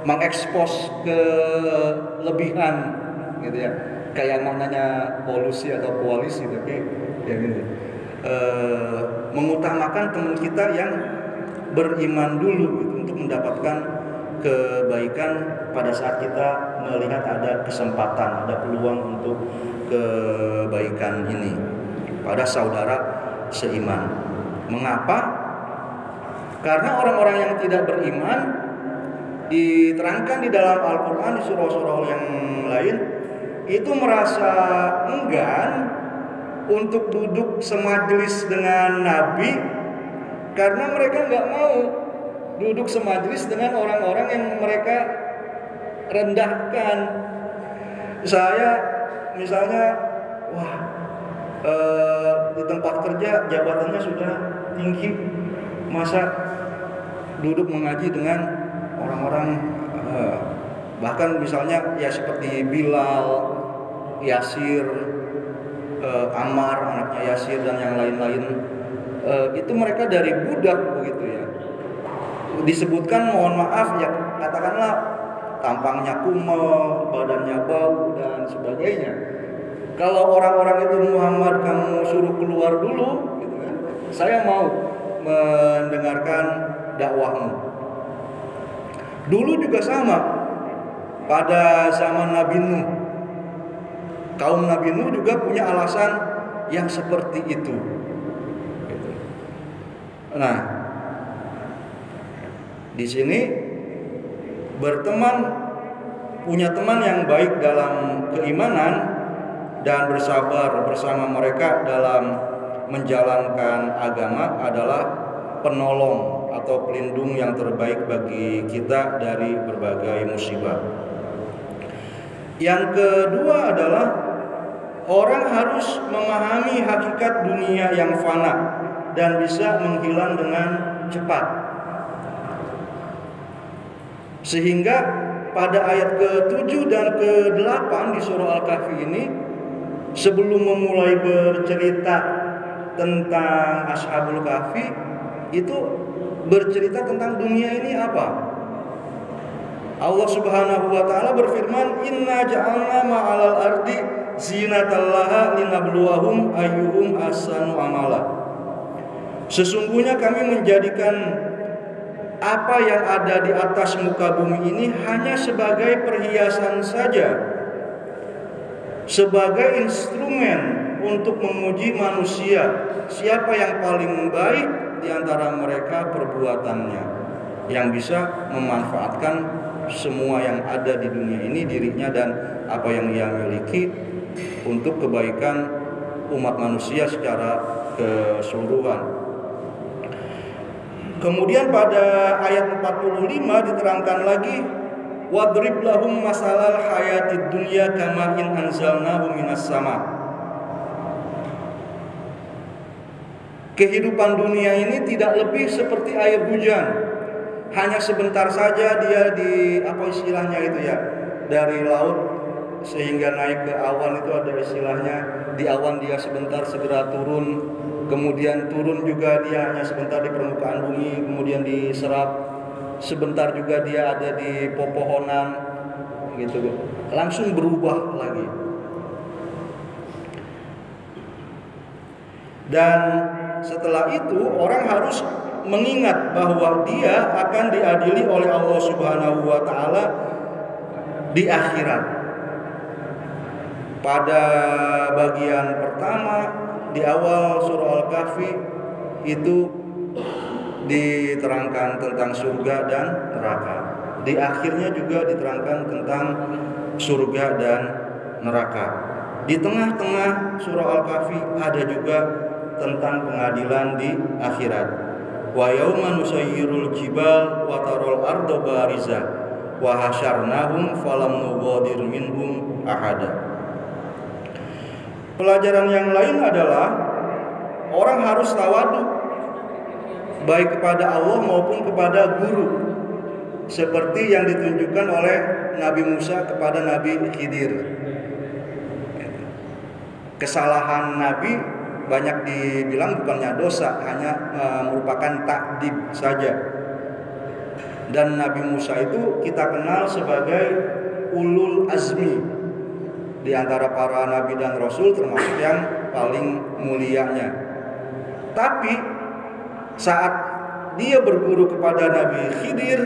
mengekspos kelebihan gitu ya, kayak maknanya polusi atau koalisi tapi ya gitu. Mengutamakan teman kita yang beriman dulu gitu, untuk mendapatkan kebaikan pada saat kita melihat ada kesempatan, ada peluang untuk kebaikan ini pada saudara seiman. Mengapa? Karena orang-orang yang tidak beriman diterangkan di dalam Al-Quran di surah-surah yang lain itu merasa enggan untuk duduk semajlis dengan Nabi karena mereka nggak mau duduk semajlis dengan orang-orang yang mereka rendahkan. Saya misalnya, di tempat kerja jabatannya sudah tinggi, masa duduk mengaji dengan orang-orang bahkan misalnya ya seperti Bilal, Yasir, Ammar anaknya Yasir dan yang lain-lain, itu mereka dari budak begitu ya. Disebutkan mohon maaf ya, katakanlah tampangnya kumel, badannya bau dan sebagainya. Kalau orang-orang itu Muhammad kamu suruh keluar dulu gitu kan, saya mau mendengarkan dakwahmu. Dulu juga sama pada zaman Nabi Nuh. Kaum Nabi Nuh juga punya alasan yang seperti itu. Nah, di sini berteman, punya teman yang baik dalam keimanan dan bersabar bersama mereka dalam menjalankan agama adalah penolong atau pelindung yang terbaik bagi kita dari berbagai musibah. Yang kedua adalah orang harus memahami hakikat dunia yang fana dan bisa menghilang dengan cepat. Sehingga pada ayat ke-7 dan ke-8 di surah Al-Kahfi ini, sebelum memulai bercerita tentang Ashabul Kahfi, itu bercerita tentang dunia ini apa? Allah Subhanahu wa taala berfirman, "Inna ja'alna ma'alal ardi zinatallaha linabluwahum ayyuhum ahsanu amala." Sesungguhnya kami menjadikan apa yang ada di atas muka bumi ini hanya sebagai perhiasan saja, sebagai instrumen untuk menguji manusia siapa yang paling baik di antara mereka perbuatannya, yang bisa memanfaatkan semua yang ada di dunia ini, dirinya dan apa yang ia miliki untuk kebaikan umat manusia secara keseluruhan. Kemudian pada ayat 45 diterangkan lagi, wadrib lahum masalal hayatid dunya kama in anzalnahu minas sama. Kehidupan dunia ini tidak lebih seperti air hujan, hanya sebentar saja dia di apa istilahnya itu ya, dari laut sehingga naik ke awan, itu ada istilahnya, di awan dia sebentar segera turun, kemudian turun juga dia hanya sebentar di permukaan bumi, kemudian diserap, sebentar juga dia ada di pepohonan, gitu, langsung berubah lagi. Dan setelah itu orang harus mengingat bahwa dia akan diadili oleh Allah Subhanahu wa taala di akhirat. Pada bagian pertama di awal surah Al-Kahfi itu diterangkan tentang surga dan neraka. Di akhirnya juga diterangkan tentang surga dan neraka. Di tengah-tengah surah Al-Kahfi ada juga tentang pengadilan di akhirat. Wa yauma nusayyirul jibal wa taral arda barizah wa hasyarnahum falam nughadir minhum ahada. Pelajaran yang lain adalah orang harus tawadu baik kepada Allah maupun kepada guru, seperti yang ditunjukkan oleh Nabi Musa kepada Nabi Khidir. Kesalahan Nabi banyak dibilang bukannya dosa, hanya merupakan takdib saja. Dan Nabi Musa itu kita kenal sebagai ulul azmi di antara para nabi dan rasul, termasuk yang paling mulianya. Tapi saat dia berguru kepada Nabi Khidir,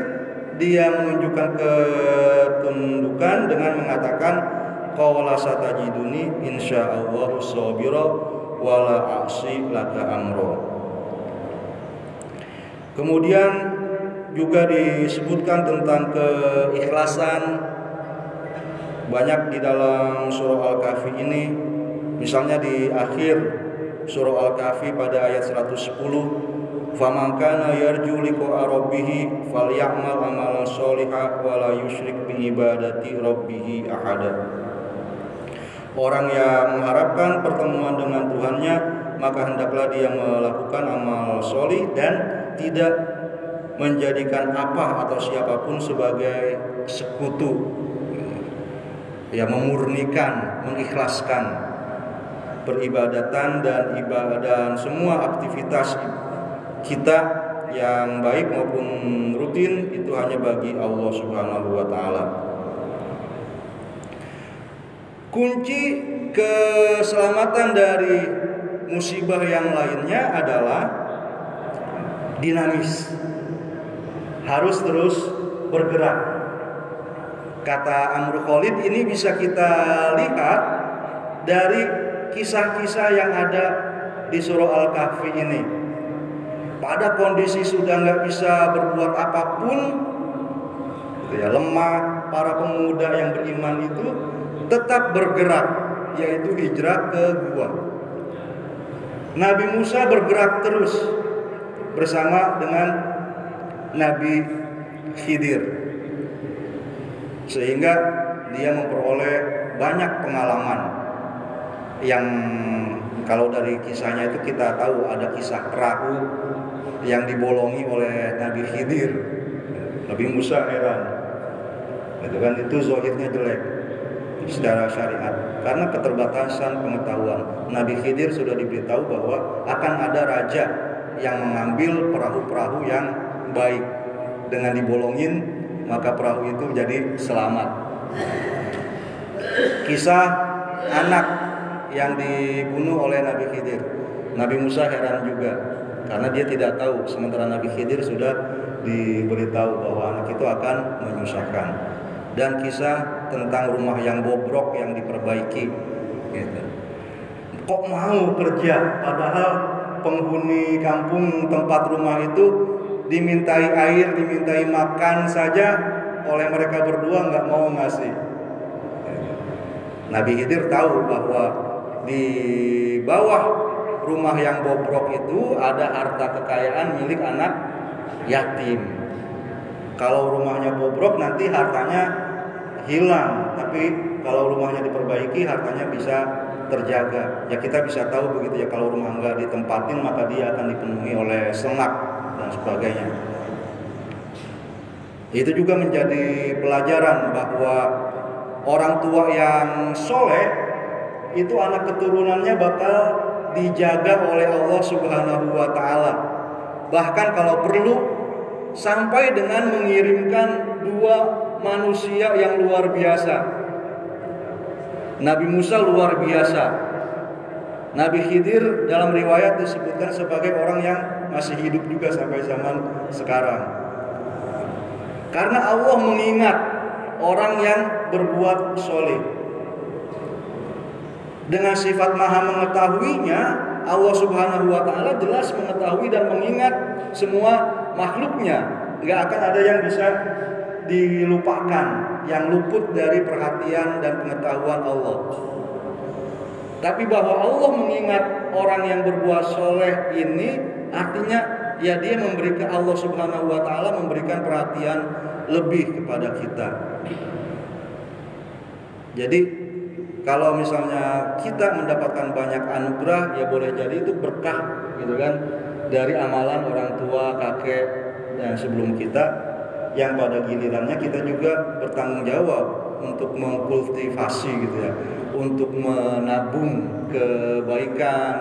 dia menunjukkan ketundukan dengan mengatakan qala satajiduni insyaallahu sabira wala a'si laka amro. Kemudian juga disebutkan tentang keikhlasan banyak di dalam surah Al-Kahfi ini. Misalnya di akhir surah Al-Kahfi pada ayat 110, faman kana yarju liqa'a rabbih falyamal amalan sholihan wala yusyrik bi ibadati rabbih ahada. Orang yang mengharapkan pertemuan dengan Tuhannya, maka hendaklah dia melakukan amal solih dan tidak menjadikan apa atau siapapun sebagai sekutu. Ya, memurnikan, mengikhlaskan peribadatan dan ibadah dan semua aktivitas kita yang baik maupun rutin itu hanya bagi Allah Subhanahu wa taala. Kunci keselamatan dari musibah yang lainnya adalah dinamis, harus terus bergerak. Kata Amru Khalid ini bisa kita lihat dari kisah-kisah yang ada di surah Al-Kahfi ini. Pada kondisi sudah nggak bisa berbuat apapun, lemah, para pemuda yang beriman itu tetap bergerak, yaitu hijrah ke gua. Nabi Musa bergerak terus bersama dengan Nabi Khidir, sehingga dia memperoleh banyak pengalaman yang kalau dari kisahnya itu kita tahu ada kisah perahu yang dibolongi oleh Nabi Khidir. Nabi Musa heran, itu zahirnya jelek secara syariat karena keterbatasan pengetahuan. Nabi Khidir sudah diberitahu bahwa akan ada raja yang mengambil perahu-perahu yang baik, dengan dibolongin maka perahu itu jadi selamat. Kisah anak yang dibunuh oleh Nabi Khidir, Nabi Musa heran juga karena dia tidak tahu, sementara Nabi Khidir sudah diberitahu bahwa anak itu akan menyusahkan. Dan kisah tentang rumah yang bobrok yang diperbaiki gitu. Kok mau kerja padahal penghuni kampung tempat rumah itu dimintai air, dimintai makan saja oleh mereka berdua nggak mau ngasih. Nabi Khidir tahu bahwa di bawah rumah yang bobrok itu ada harta kekayaan milik anak yatim. Kalau rumahnya bobrok nanti hartanya hilang, tapi kalau rumahnya diperbaiki hartanya bisa terjaga. Ya kita bisa tahu begitu ya, kalau rumah enggak ditempatin maka dia akan dipenuhi oleh sengak dan sebagainya. Itu juga menjadi pelajaran bahwa orang tua yang soleh itu anak keturunannya bakal dijaga oleh Allah Subhanahu wa taala. Bahkan kalau perlu sampai dengan mengirimkan 2 manusia yang luar biasa. Nabi Musa luar biasa. Nabi Khidir dalam riwayat disebutkan sebagai orang yang masih hidup juga sampai zaman sekarang. Karena Allah mengingat orang yang berbuat soleh. Dengan sifat maha mengetahuinya, Allah Subhanahu wa ta'ala jelas mengetahui dan mengingat semua makhluknya. Nggak akan ada yang bisa dilupakan, yang luput dari perhatian dan pengetahuan Allah. Tapi bahwa Allah mengingat orang yang berbuat soleh ini artinya ya dia memberikan, Allah Subhanahu wa ta'ala memberikan perhatian lebih kepada kita. Jadi kalau misalnya kita mendapatkan banyak anugerah, ya boleh jadi itu berkah gitu kan, dari amalan orang tua, kakek yang sebelum kita, yang pada gilirannya kita juga bertanggung jawab untuk mengkultivasi gitu ya, untuk menabung kebaikan,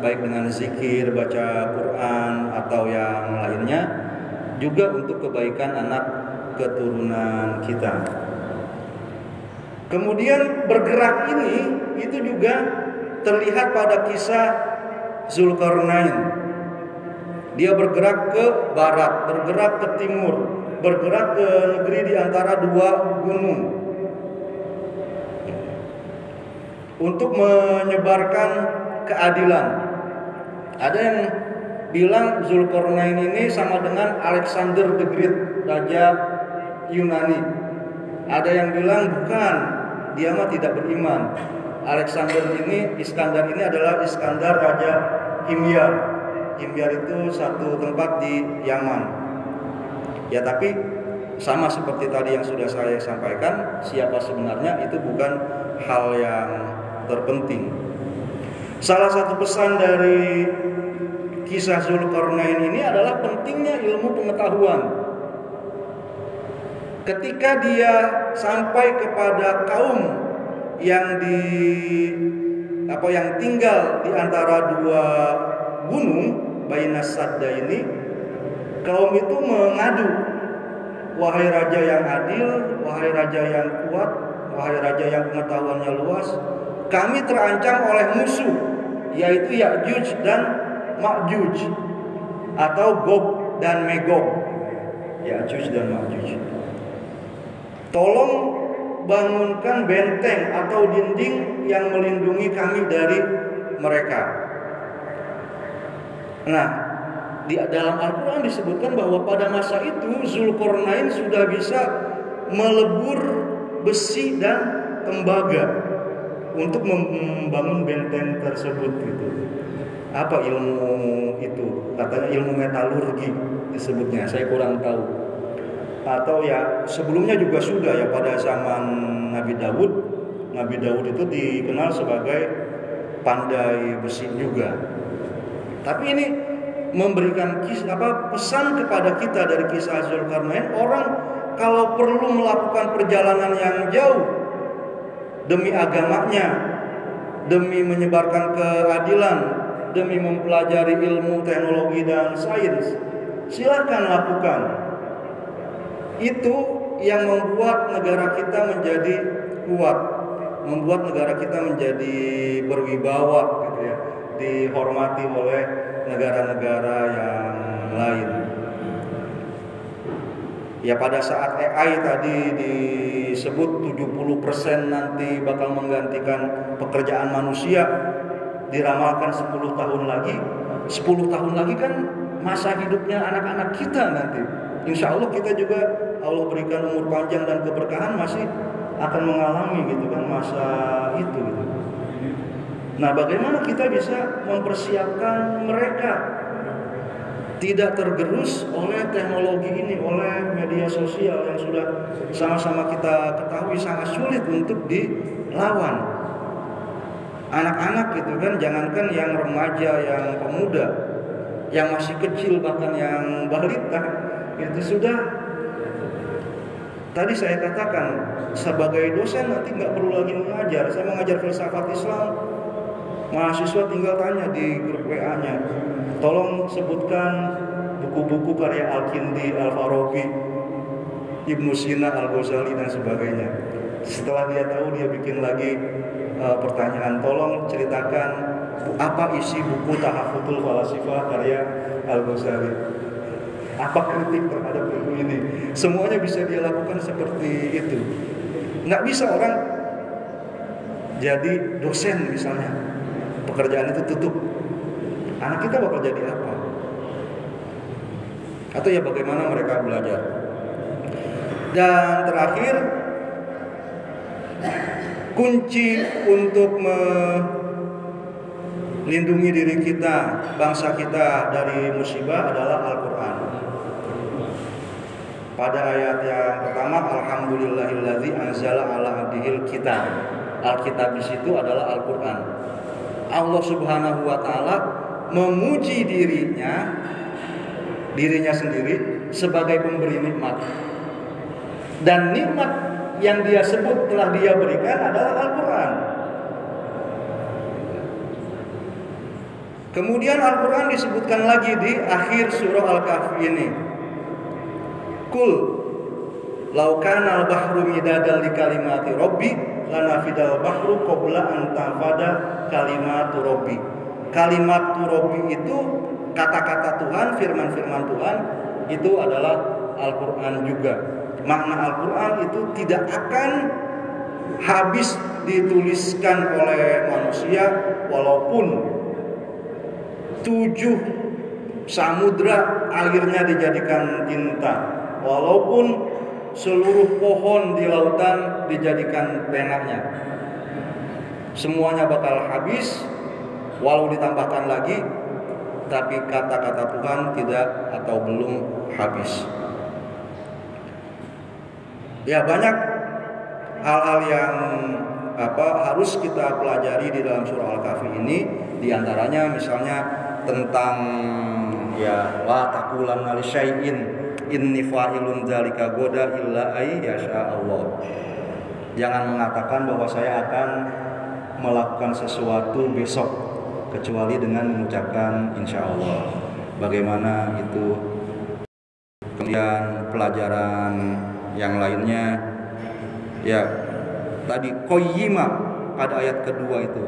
baik dengan zikir, baca Quran atau yang lainnya, juga untuk kebaikan anak keturunan kita. Kemudian bergerak ini itu juga terlihat pada kisah Zulkarnain. Dia bergerak ke barat, bergerak ke timur, bergerak ke negeri di antara dua gunung untuk menyebarkan keadilan. Ada yang bilang Zulkarnain ini sama dengan Alexander the Great, raja Yunani. Ada yang bilang bukan, dia mah tidak beriman. Iskandar ini adalah Iskandar raja Himyar. Himyar itu satu tempat di Yaman. Ya tapi sama seperti tadi yang sudah saya sampaikan, siapa sebenarnya itu bukan hal yang terpenting. Salah satu pesan dari kisah Zulkarnain ini adalah pentingnya ilmu pengetahuan. Ketika dia sampai kepada kaum yang tinggal di antara dua gunung Bainas Sadda ini, kaum itu mengadu, wahai raja yang adil, wahai raja yang kuat, wahai raja yang pengetahuannya luas, kami terancam oleh musuh, yaitu Ya'juj dan Ma'juj atau Gog dan Magog. Ya'juj dan Ma'juj. Tolong bangunkan benteng atau dinding yang melindungi kami dari mereka. Nah, di dalam Al-Quran disebutkan bahwa pada masa itu Zulkarnain sudah bisa melebur besi dan tembaga untuk membangun benteng tersebut gitu. Apa ilmu itu? Katanya ilmu metalurgi disebutnya, saya kurang tahu. Atau ya sebelumnya juga sudah ya, pada zaman Nabi Daud. Nabi Daud itu dikenal sebagai pandai besi juga. Tapi ini memberikan pesan kepada kita dari kisah Zulkarnain. Orang kalau perlu melakukan perjalanan yang jauh demi agamanya, demi menyebarkan keadilan, demi mempelajari ilmu teknologi dan sains, silakan lakukan. Itu yang membuat negara kita menjadi kuat, membuat negara kita menjadi berwibawa gitu ya, dihormati oleh negara-negara yang lain. Ya pada saat AI tadi disebut 70% nanti bakal menggantikan pekerjaan manusia, diramalkan 10 tahun lagi. 10 tahun lagi kan masa hidupnya anak-anak kita nanti. Insya Allah kita juga, Allah berikan umur panjang dan keberkahan, masih akan mengalami gitu kan masa itu gitu. Nah, bagaimana kita bisa mempersiapkan mereka tidak tergerus oleh teknologi ini, oleh media sosial yang sudah sama-sama kita ketahui sangat sulit untuk dilawan. Anak-anak gitu kan, jangankan yang remaja, yang pemuda, yang masih kecil, bahkan yang balita, itu sudah. Tadi saya katakan sebagai dosen nanti nggak perlu lagi mengajar. Saya mengajar filsafat Islam, mahasiswa tinggal tanya di grup WA-nya, tolong sebutkan buku-buku karya Al-Kindi, Al-Farabi Ibnu Sina, Al-Ghazali dan sebagainya. Setelah dia tahu, dia bikin lagi pertanyaan, tolong ceritakan apa isi buku Tahaffudzul Falasifah karya Al-Ghazali. Apa kritik terhadap buku ini? Semuanya bisa dia lakukan seperti itu. Nggak bisa orang jadi dosen misalnya, pekerjaan itu tutup. Anak kita bakal jadi apa? Atau ya bagaimana mereka belajar? Dan terakhir, kunci untuk melindungi diri kita, bangsa kita dari musibah adalah Al-Quran. Pada ayat yang pertama, Alhamdulillahilladzi anzala ala abdihil kitab. Alkitab di situ adalah Al-Quran. Allah Subhanahu wa taala memuji dirinya sendiri sebagai pemberi nikmat. Dan nikmat yang dia sebut telah dia berikan adalah Al-Quran. Kemudian Al-Quran disebutkan lagi di akhir surah Al-Kahfi ini. Kul law kana al-bahru midadan li kalimati rabbi lanafidal bahru qabla an tanfada kalimatu rabbi. Kalimatu rabbi itu kata-kata Tuhan, firman-firman Tuhan, itu adalah Al-Quran juga. Makna Al-Quran itu tidak akan habis dituliskan oleh manusia, walaupun 7 samudra airnya dijadikan tinta, walaupun seluruh pohon di lautan dijadikan penanya, semuanya bakal habis, walau ditambahkan lagi, tapi kata-kata Tuhan tidak atau belum habis. Ya, banyak hal-hal yang harus kita pelajari di dalam surah Al-Kahfi ini. Di antaranya misalnya tentang ya la taqulanna li syai'in inni fa'ilun dzalika goda illa ay yasha Allah. Jangan mengatakan bahwa saya akan melakukan sesuatu besok kecuali dengan mengucapkan insya Allah. Bagaimana itu? Kemudian pelajaran yang lainnya, ya tadi qayyima pada ayat kedua itu.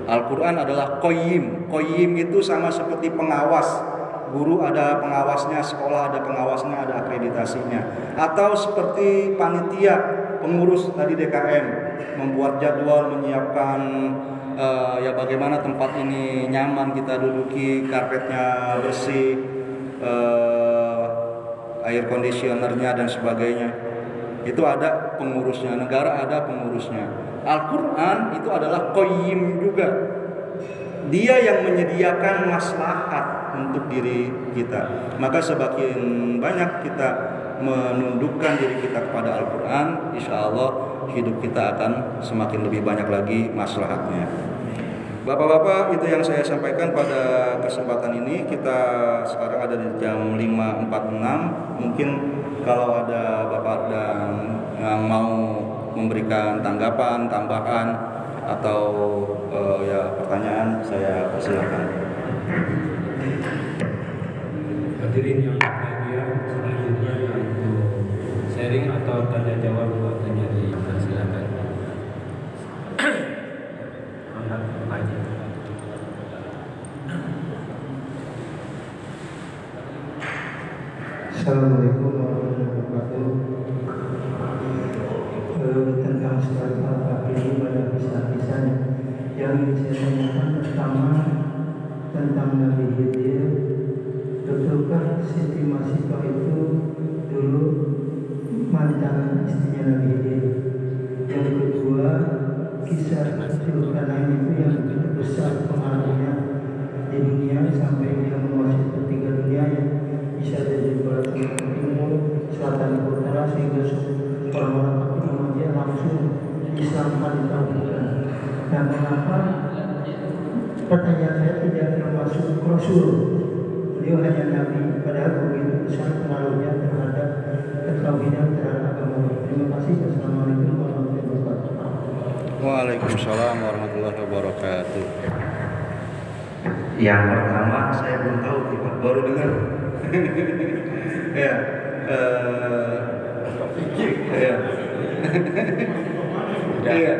Al-Quran adalah qayyim. Qayyim itu sama seperti pengawas. Guru ada pengawasnya, sekolah ada pengawasnya, ada akreditasinya. Atau seperti panitia, pengurus tadi DKM, membuat jadwal, menyiapkan ya bagaimana tempat ini nyaman kita duduki, karpetnya bersih, air conditionernya dan sebagainya. Itu ada pengurusnya, negara ada pengurusnya. Al-Quran itu adalah qayyim juga. Dia yang menyediakan maslahat untuk diri kita. Maka semakin banyak kita menundukkan diri kita kepada Al-Quran, insya Allah hidup kita akan semakin lebih banyak lagi maslahatnya. Bapak-bapak, itu yang saya sampaikan pada kesempatan ini. Kita sekarang ada di jam 5.46. Mungkin kalau ada bapak dan yang mau memberikan tanggapan, tambahan, atau ya pertanyaan, saya persilakan. Hadirin yang berbahagia, selanjutnya untuk sharing atau tanya jawab waktunya dipersilakan. Assalamualaikum warahmatullahi wabarakatuh. Tentang surat Al-Kahfi ini banyak kisah-kisahnya. Yang ingin saya tanyakan pertama tentang Nabi Khidir. Betulkah Siti Masifah itu dulu mantan istrinya Nabi Khidir? Yang kedua, kisah Zulkarnain itu yang begitu besar pengaruhnya di dunia sampai dia menguasai ketiga dunia, yang bisa dari barat timur, selatan, utara, sehingga orang-orang kafir dia langsung Islamkan di tauhidkan. Dan mengapa pertanyaan saya tidak termasuk Rasul? Beliau hanya Nabi, padahal begitu besar pengaruhnya terhadap ketauhidan, terhadap agama. Terima kasih. Assalamualaikum warahmatullahi wabarakatuh. Waalaikumsalam warahmatullahi wabarakatuh. Yang pertama saya belum tahu, baru dengar. Ya, Iya. Iya.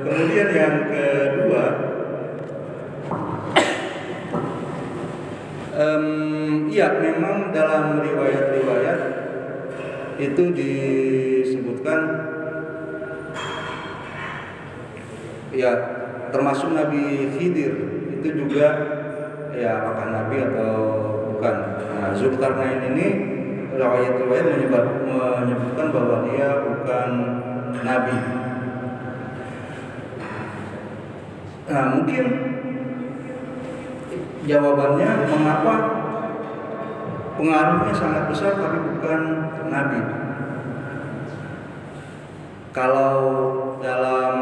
Kemudian yang kedua, ya memang dalam riwayat-riwayat itu disebutkan, ya termasuk Nabi Khidir itu juga, ya apakah Nabi atau bukan. Nah, Zulkarnain ini riwayat-riwayat menyebutkan bahwa dia bukan Nabi. Nah, mungkin jawabannya mengapa pengaruhnya sangat besar tapi bukan Nabi. Kalau dalam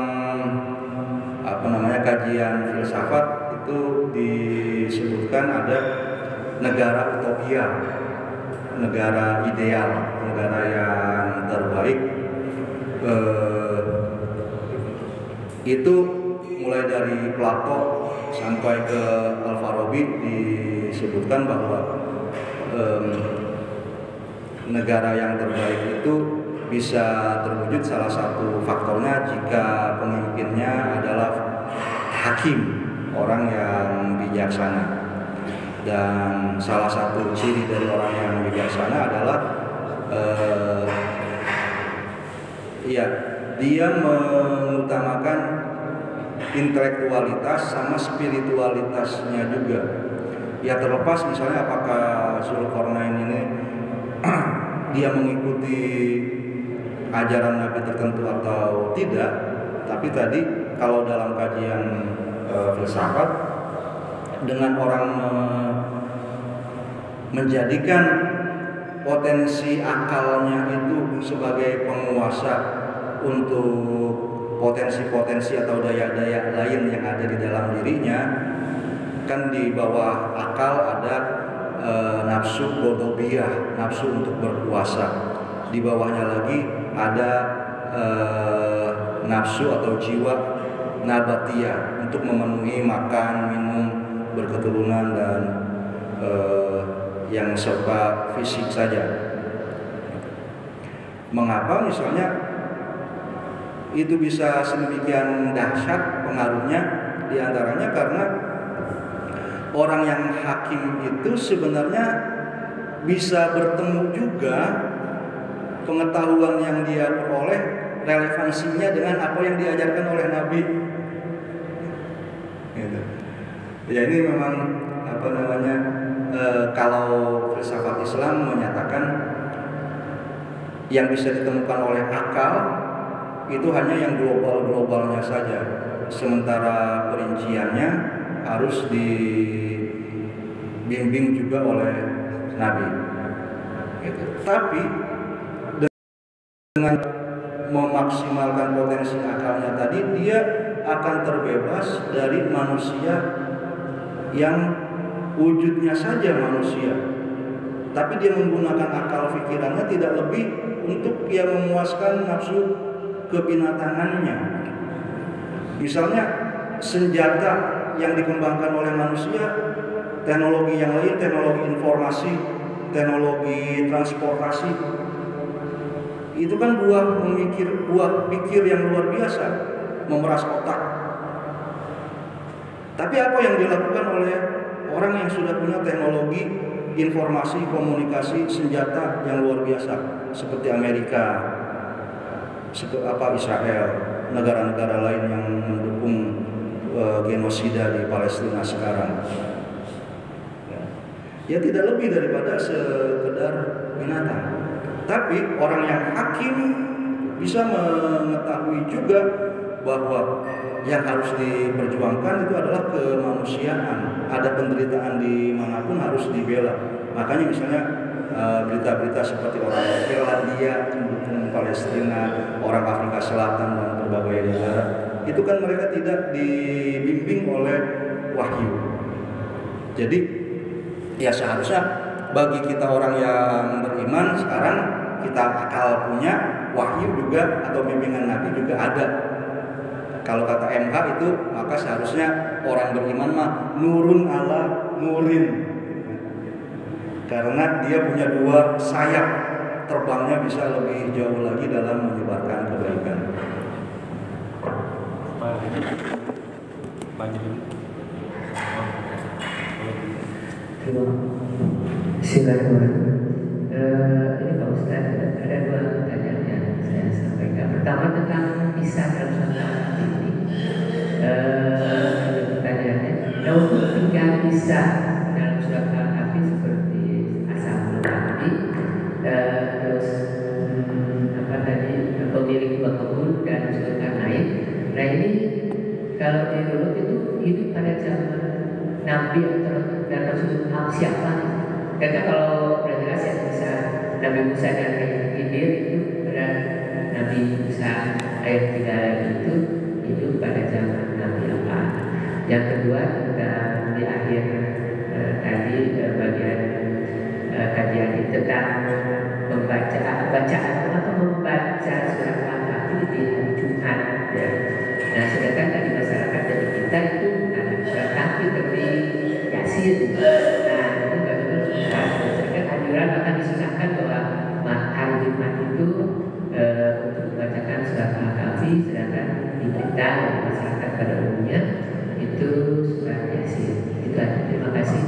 kajian filsafat itu disebutkan ada negara utopia, negara ideal, negara yang terbaik. Itu mulai dari Plato sampai ke Al-Farabi disebutkan bahwa negara yang terbaik itu bisa terwujud salah satu faktornya jika pemimpinnya adalah hakim, orang yang bijaksana. Dan salah satu ciri dari orang yang bijaksana adalah dia mengutamakan intelektualitas sama spiritualitasnya juga. Ya terlepas misalnya apakah Zulkarnain ini dia mengikuti ajaran Nabi tertentu atau tidak, tapi tadi kalau dalam kajian filsafat, dengan orang menjadikan potensi akalnya itu sebagai penguasa untuk potensi-potensi atau daya-daya lain yang ada di dalam dirinya, kan di bawah akal ada nafsu godobiyah, nafsu untuk berkuasa. Di bawahnya lagi ada nafsu atau jiwa nabatiyah untuk memenuhi makan, minum, berketurunan dan yang serba fisik saja. Mengapa misalnya itu bisa sedemikian dahsyat pengaruhnya? Di antaranya karena orang yang hakim itu sebenarnya bisa bertemu juga pengetahuan yang dia peroleh, relevansinya dengan apa yang diajarkan oleh Nabi. Gitu. Ya ini memang kalau filsafat Islam menyatakan yang bisa ditemukan oleh akal itu hanya yang global-globalnya saja, sementara perinciannya harus dibimbing juga oleh Nabi. Gitu. Tapi dengan memaksimalkan potensi akalnya tadi, dia akan terbebas dari manusia yang wujudnya saja manusia, tapi dia menggunakan akal pikirannya tidak lebih untuk dia memuaskan nafsu kebinatangannya. Misalnya senjata yang dikembangkan oleh manusia, teknologi yang lain, teknologi informasi, teknologi transportasi, itu kan buah pikir yang luar biasa, memeras otak. Tapi apa yang dilakukan oleh orang yang sudah punya teknologi informasi, komunikasi, senjata yang luar biasa, seperti Amerika, Israel, negara-negara lain yang mendukung genosida di Palestina sekarang? Ya tidak lebih daripada sekedar binatang. Tapi orang yang hakim bisa mengetahui juga bahwa yang harus diperjuangkan itu adalah kemanusiaan. Ada penderitaan dimanapun harus dibela. Makanya misalnya berita-berita seperti orang Irlandia mendukung Palestina, orang Afrika Selatan dan berbagai negara, itu kan mereka tidak dibimbing oleh wahyu. Jadi ya seharusnya bagi kita orang yang beriman sekarang, kita akal punya, wahyu juga atau bimbingan Nabi juga ada. Kalau kata MH itu, maka seharusnya orang beriman mah nurun ala nurin, karena dia punya dua sayap, terbangnya bisa lebih jauh lagi dalam menyebarkan kebaikan. Silakan. Ini Pak Ustaz, ada dua pertanyaan yang saya sampaikan. Pertama tentang kisah dalam surat Al-Kahfi ini. Pertanyaannya, untuk tiga kisah dalam surat Al-Kahfi seperti Ashabul Kahfi, terus pemilik dua kebun dan Zulkarnain. Nah ini kalau dirunut itu hidup pada zaman Nabi dan Rasulullah siapa? Karena kalau udah jelas ya bisa Nabi Musa dan Khidir itu pada Nabi Musa ayat 3 itu pada zaman Nabi apa? Yang kedua tentang di akhir tadi bagian kajian itu tentang bacaan atau membaca surat Al-Kahfi di hari Jumat ya. Nah sedangkan tadi masyarakat dari kita itu ada surat Kahfi tapi Yasin. Nah itu nggak betul susah. Sedangkan anjuran akan disunahkan bahwa hari Jumat itu untuk membacakan surat Al-Kahfi, sedangkan di kita masyarakat pada umumnya itu surat Yasin. Itu aja. Terima kasih.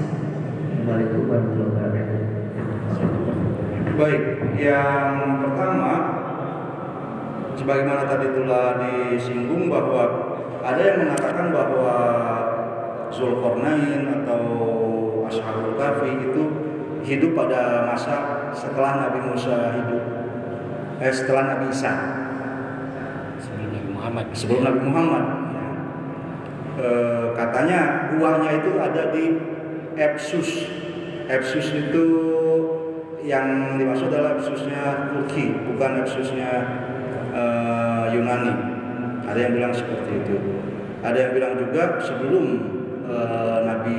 Assalamualaikum warahmatullahi wabarakatuh. Baik, yang pertama, sebagaimana tadi telah disinggung bahwa ada yang mengatakan bahwa Zulkarnain atau Ashabul Kahfi itu hidup pada masa setelah Nabi Musa hidup, setelah Nabi Isa, sebelum Nabi Muhammad. Katanya buahnya itu ada di Epsus. Epsus itu yang dimaksud adalah Epsusnya Turki, bukan Epsusnya Yunani. Ada yang bilang seperti itu. Ada yang bilang juga sebelum Nabi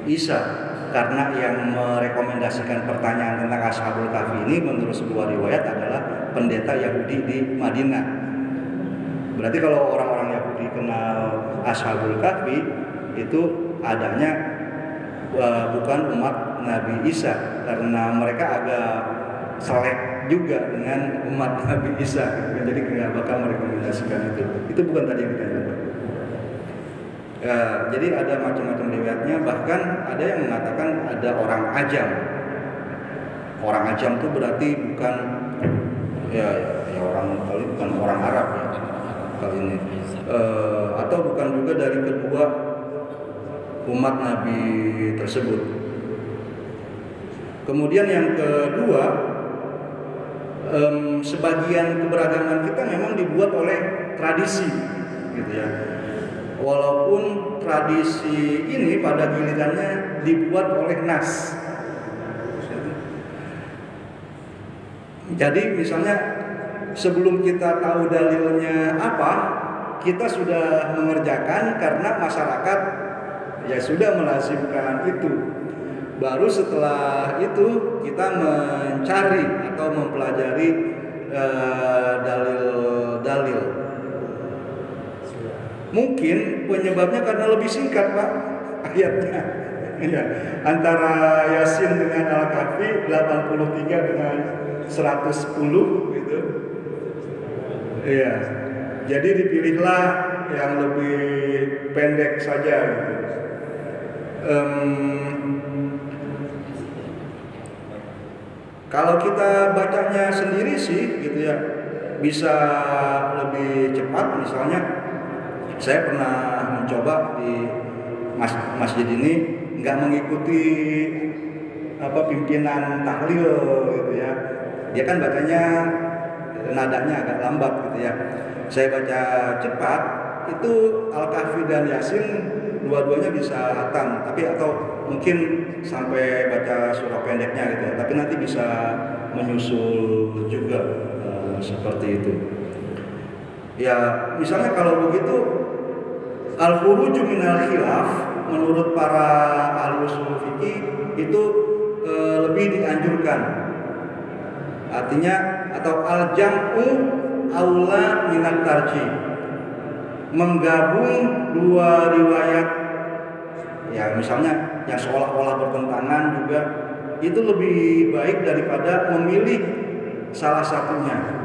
Isa, karena yang merekomendasikan pertanyaan tentang Ashabul Kahfi ini menurut sebuah riwayat adalah pendeta Yahudi di Madinah. Berarti kalau orang-orang Yahudi kenal Ashabul Kahfi itu adanya bukan umat Nabi Isa, karena mereka agak selek juga dengan umat Nabi Isa, jadi nggak bakal merekomendasikan itu. Itu bukan tadi yang ditanyakan. Jadi ada macam-macam riwayatnya, bahkan ada yang mengatakan ada orang Ajam. Orang Ajam itu berarti bukan ya orang kali bukan orang Arab ya kali ini, atau bukan juga dari kedua umat Nabi tersebut. Kemudian yang kedua, sebagian keberagaman kita memang dibuat oleh tradisi, gitu ya. Walaupun tradisi ini pada gilirannya dibuat oleh nas. Jadi misalnya sebelum kita tahu dalilnya apa, kita sudah mengerjakan karena masyarakat ya sudah melazimkan itu. Baru setelah itu kita mencari atau mempelajari dalil-dalil. Mungkin penyebabnya karena lebih singkat Pak ayatnya. Ya, antara Yasin dengan Al-Kahfi 83 dengan 110 gitu. Iya. Jadi dipilihlah yang lebih pendek saja gitu. Kalau kita bacanya sendiri sih gitu ya bisa lebih cepat. Misalnya saya pernah mencoba di masjid ini nggak mengikuti pimpinan tahlil gitu ya. Dia kan bacanya nadanya agak lambat gitu ya. Saya baca cepat itu Al-Kahfi dan Yasin dua-duanya bisa hatam, tapi atau mungkin sampai baca surah pendeknya gitu ya. Tapi nanti bisa menyusul juga seperti itu. Ya, misalnya kalau begitu al-khuruju minal khilaf menurut para ahli ushul fikih itu lebih dianjurkan. Artinya atau al-jam'u aula minat tarjih, menggabung dua riwayat ya misalnya yang seolah-olah bertentangan juga itu lebih baik daripada memilih salah satunya.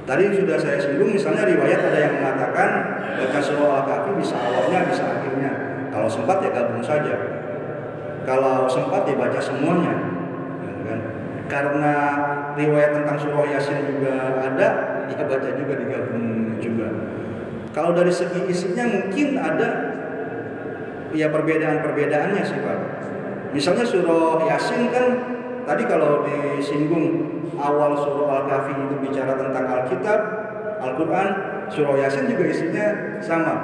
Tadi sudah saya singgung, misalnya riwayat ada yang mengatakan baca surah Al-Kahfi bisa awalnya, bisa akhirnya. Kalau sempat ya gabung saja. Kalau sempat ya baca semuanya. Kan? Karena riwayat tentang surah Yasin juga ada, ya baca juga digabung juga. Kalau dari segi isinya mungkin ada ya perbedaan-perbedaannya sih Pak. Misalnya surah Yasin kan tadi kalau disinggung awal surah Al-Kahfi itu bicara tentang Alkitab, Al-Quran, surah Yasin juga isinya sama.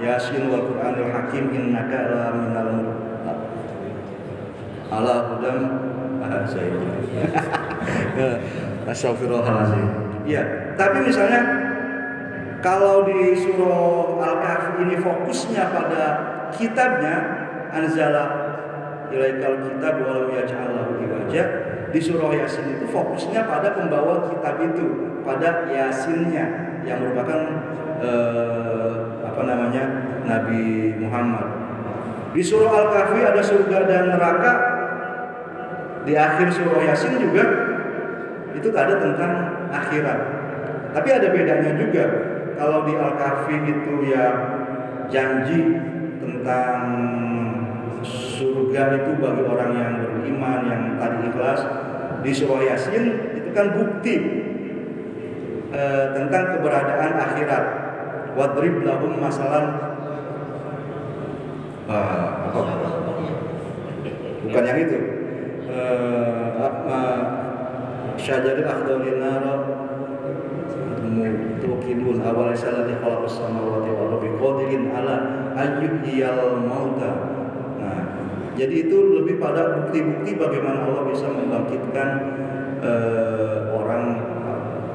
Yasin wal Qur'anil Hakim innaka la minal ala hudam Astagfirullahaladzim. Ya, tapi misalnya kalau di surah Al-Kahfi ini fokusnya pada kitabnya, anzala ilaikal kitab wa lam yaj'al lahu iwaja. Di surah Yasin itu fokusnya pada pembawa kitab itu, pada Yasinnya yang merupakan Nabi Muhammad. Di surah Al-Kahfi ada surga dan neraka. Di akhir surah Yasin juga itu ada tentang akhirat. Tapi ada bedanya juga. Kalau di Al-Kahfi itu ya janji tentang surga itu bagi orang yang beriman, yang tadi ikhlas. Di surah Yasin itu kan bukti tentang keberadaan akhirat. Wadrib lahum masalan bukan yang itu. Syajarul akhdari nara tuqidun awal salati khalaqas samawati wal ardi qadirin ala ayyuhiyal mauta. Nah, jadi itu lebih pada bukti-bukti bagaimana Allah bisa membangkitkan orang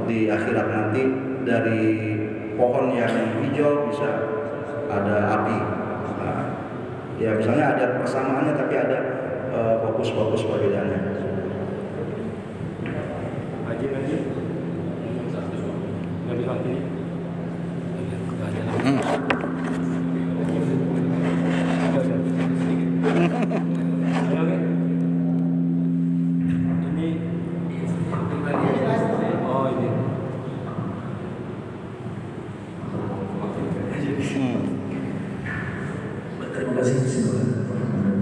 di akhirat nanti dari pohon yang hijau bisa ada api. Nah, ya misalnya ada persamaannya tapi ada fokus-fokus perbedaannya. Haji dari hal ini. Terima kasih.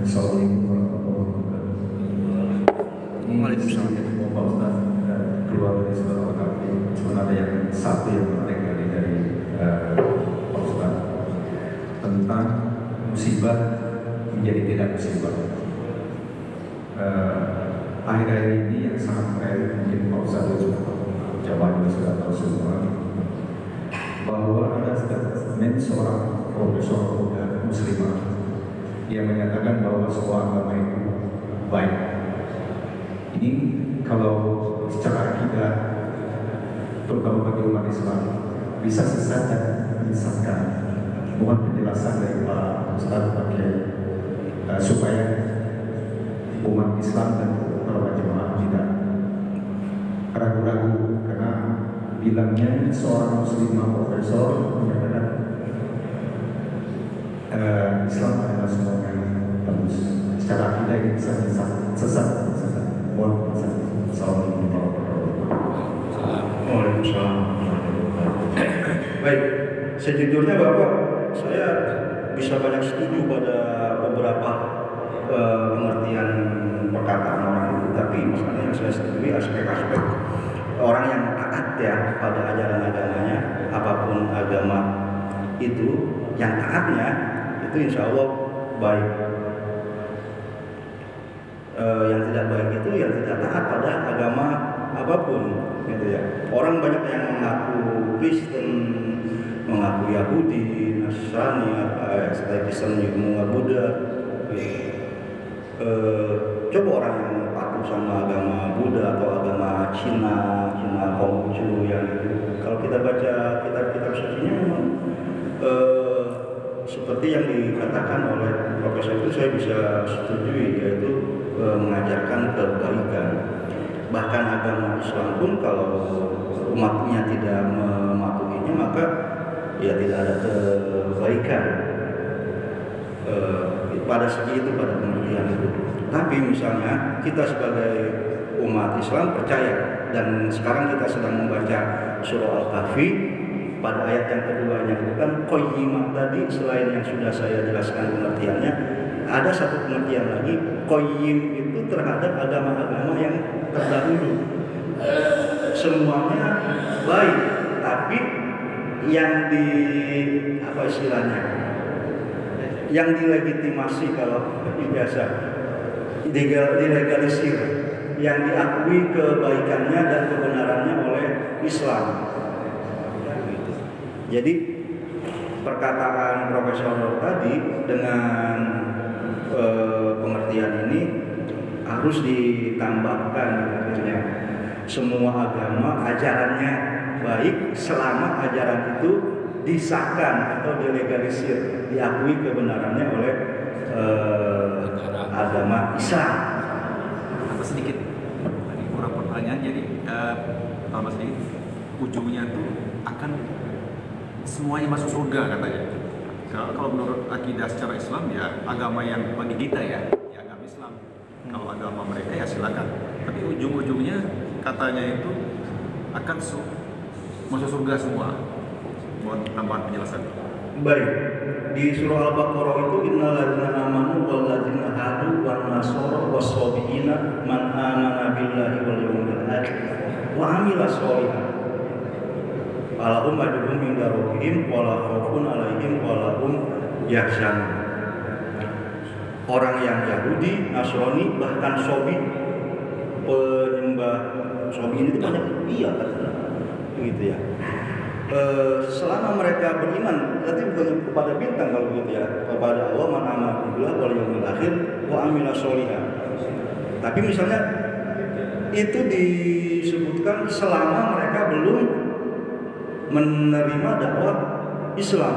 Assalamualaikum warahmatullahi wabarakatuh. Waalaikumsalam. Pak Ustaz, keluar dari surah Al-Kahfi, cuma ada yang satu yang menarik dari Pak Ustaz tentang musibah menjadi tidak musibah. Akhir-akhir ini yang sangat keren, mungkin Pak Ustaz juga jawabannya sudah tahu semua, bahwa ada statement seorang profesor muda muslimah yang menyatakan bahwa sebuah agama itu baik. Ini kalau secara akidah, terutama bagi umat Islam, bisa sesat dan menyesatkan. Mohon penjelasan dari Pak Ustaz supaya umat Islam dan para jemaah tidak ragu-ragu, karena bilangnya seorang muslimah profesor menyatakan Islam adalah semuanya bagus. Secara akidah ini bisa sesat. Mohon penjelasan. Assalamualaikum warahmatullahi wabarakatuh. Waalaikumsalam. Baik, sejujurnya Bapak, saya bisa banyak setuju pada beberapa pengertian perkataan orang itu, tapi misalnya yang saya setujui aspek-aspek orang yang taat ya pada ajaran agamanya, apapun agama itu, yang taatnya itu insya Allah baik. Yang tidak baik itu yang tidak taat pada agama apapun, gitu ya. Orang banyak yang mengaku Kristen, mengaku Yahudi, Nasrani, setelah Kristen juga mengaku Buddha. Coba orang yang patuh sama agama Buddha atau agama Cina Konghucu yang itu, kalau kita baca kitab-kitab sucinya memang seperti yang dikatakan oleh profesor itu saya bisa setujui, yaitu mengajarkan kebaikan. Bahkan agama Islam pun kalau umatnya tidak mematuhinya maka ya tidak ada kebaikan pada segi itu, pada pengertian itu. Tetapi misalnya kita sebagai umat Islam percaya, dan sekarang kita sedang membaca surah Al-Kahfi pada ayat yang keduanya itu kan qayyimah tadi, selain yang sudah saya jelaskan pengertiannya, ada satu pengertian lagi, qayyim itu terhadap agama-agama yang terdahulu. Semuanya baik, tapi yang di apa istilahnya, yang dilegitimasi kalau biasa dilegalisir, yang diakui kebaikannya dan kebenarannya oleh Islam. Jadi perkataan Profesor tadi dengan pengertian ini harus ditambahkan, artinya semua agama ajarannya baik selama ajaran itu disahkan atau dilegalisir, diakui kebenarannya oleh agama Islam. Apa sedikit kurang pertanyaan, jadi tambah sedikit, ujungnya tuh akan semuanya masuk surga katanya. Kalau menurut akidah secara Islam ya agama yang bagi kita ya agama Islam. Kalau agama mereka ya silakan. Tapi ujung-ujungnya katanya itu akan masuk surga semua. Mohon tambahan penjelasan. Baik, di surah Al-Baqarah itu innalladzina amanu walladzina hadu wan nasara was-sabiina man amana billahi wal yawmil akhir wa amila sholihan falahum ajruhum inda rabbihim wala khaufun 'alaihim wala hum yahzanun. Orang yang Yahudi, Nasrani, bahkan Sobi, penyembah Sobi ini banyak, iya kan, begitu ya. Selama mereka beriman, berarti bukan kepada bintang kalau begitu ya, kepada Allah, man amana billah wal yaumil akhir wa amila sholihan. Tapi misalnya itu disebutkan selama mereka belum menerima dakwah Islam.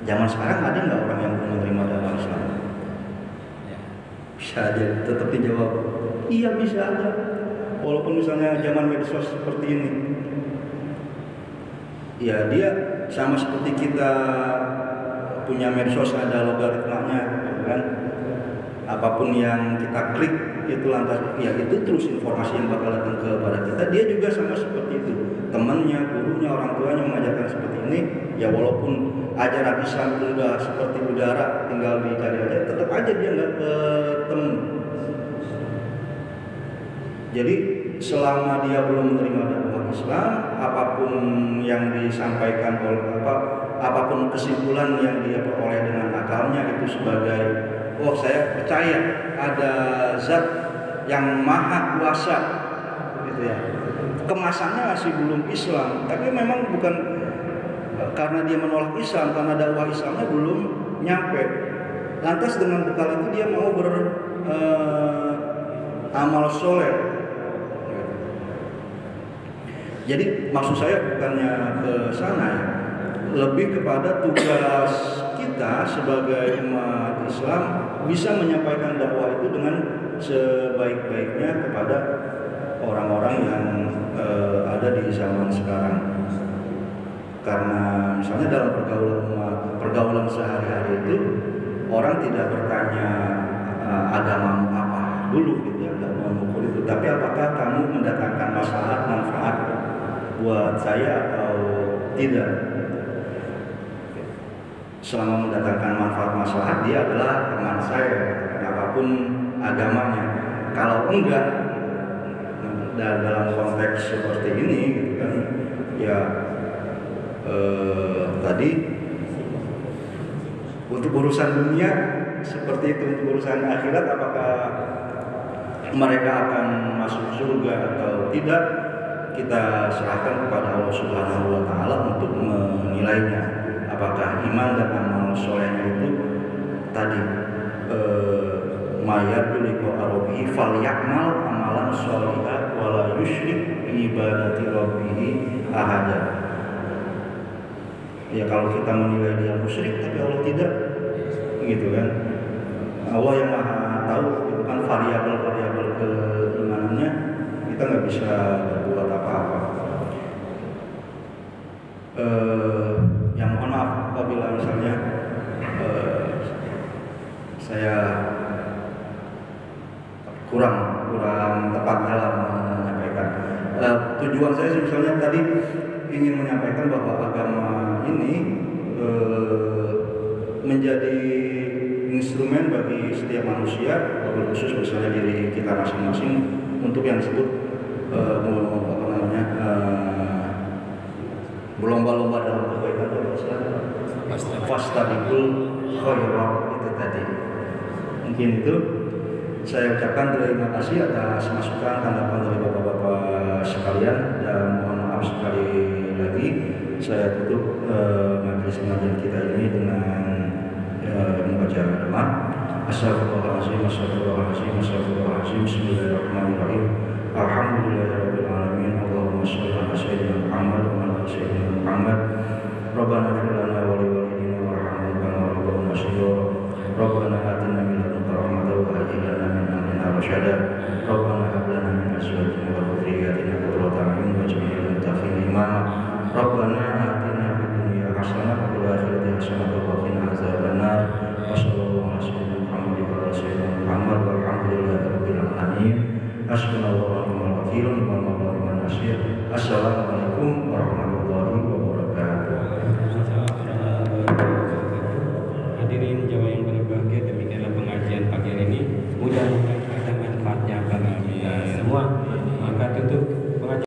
Zaman sekarang ada nggak orang yang belum menerima dakwah Islam? Bisa aja tetap dijawab, iya bisa ada. Walaupun misalnya zaman medsos seperti ini, ya dia sama seperti kita punya medsos ada logaritmanya, kan? Apapun yang kita klik itu lantas, ya itu terus informasi yang bakal datang kepada kita. Dia juga sama seperti itu, temannya, gurunya, orang tuanya mengajarkan seperti ini. Ya walaupun ajaran Islam itu sudah seperti udara, tinggal dicari aja, tetap aja dia nggak ketemu. Jadi selama dia belum menerima dakwah Islam, apapun yang disampaikan oleh apapun kesimpulan yang dia peroleh dengan akalnya itu sebagai, oh saya percaya ada zat yang maha kuasa, gitu ya. Kemasannya masih belum Islam, tapi memang bukan karena dia menolak Islam, karena dakwah Islamnya belum nyampe. Lantas dengan bekal itu dia mau beramal soleh. Jadi maksud saya bukannya ke sana ya, lebih kepada tugas kita sebagai umat Islam bisa menyampaikan dakwah itu dengan sebaik-baiknya kepada orang-orang yang ada di zaman sekarang. Karena misalnya dalam pergaulan sehari-hari itu orang tidak bertanya agamamu apa dulu gitu ya, nggak mengukur itu, tapi apakah kamu mendatangkan maslahat manfaat buat saya atau tidak. Selama mendatangkan manfaat maslahat, dia adalah teman saya, apapun agamanya. Kalau enggak, dan dalam konteks seperti ini gitu kan, ya tadi untuk urusan dunia seperti itu, untuk urusan akhirat apakah mereka akan masuk surga atau tidak, kita serahkan kepada Allah Subhanahu wa taala untuk menilainya. Apakah iman dan amal solehnya itu tadi mayar liqa rabbih falyamal amalan sholihan wala yusyrik bi ibadati rabbih ahada. Ya kalau kita menilai dia musyrik tapi Allah tidak, gitu kan. Allah yang maha tahu, itu kan variabel-variabel keimanannya, kita nggak bisa berbuat apa-apa. Yang mohon maaf apabila misalnya saya kurang tepat dalam menyampaikan. Tujuan saya misalnya tadi ingin menyampaikan bahwa agama ini menjadi instrumen bagi setiap manusia, khusus misalnya diri kita masing-masing untuk yang disebut berlomba-lomba dalam kebaikan itu fastabiqul khairat itu tadi. Mungkin itu saya ucapkan terima kasih atas masukan tanggapan dari bapak-bapak sekalian, dan mohon maaf sekali lagi saya tutup majelis pengajian kita ini dengan membaca doa. Astagfirullahaladzim, astagfirullahaladzim, astagfirullahaladzim. Bismillahirrahmanirrahim. Alhamdulillahirabbil alamin. Allahumma shalli ala sayyidina Muhammad wa ala sayyidina Muhammad. Rabbana ighfir lana wa li walidina warhamhum kama rabbayana shaghira. Rabbana atina min ladunka rahmatan wa hayyi lana min amrina rashada. Rabbana hab lana min azwajina wa dhurriyyatina qurrata a'yun waj'alna lil muttaqina imama. Rabbana atina fid dunya hasanah wa fil akhirati hasanah wa qina adzabannar. Wa sallallahu ala sayyidina Muhammad wa ala sayyidina Muhammad walhamdulillahi rabbil alamin. Hasbunallahu wa ni'mal wakeel, ni'mal mawla wa ni'man nasir. Assalamualaikum warahmatullahi wabarakatuh.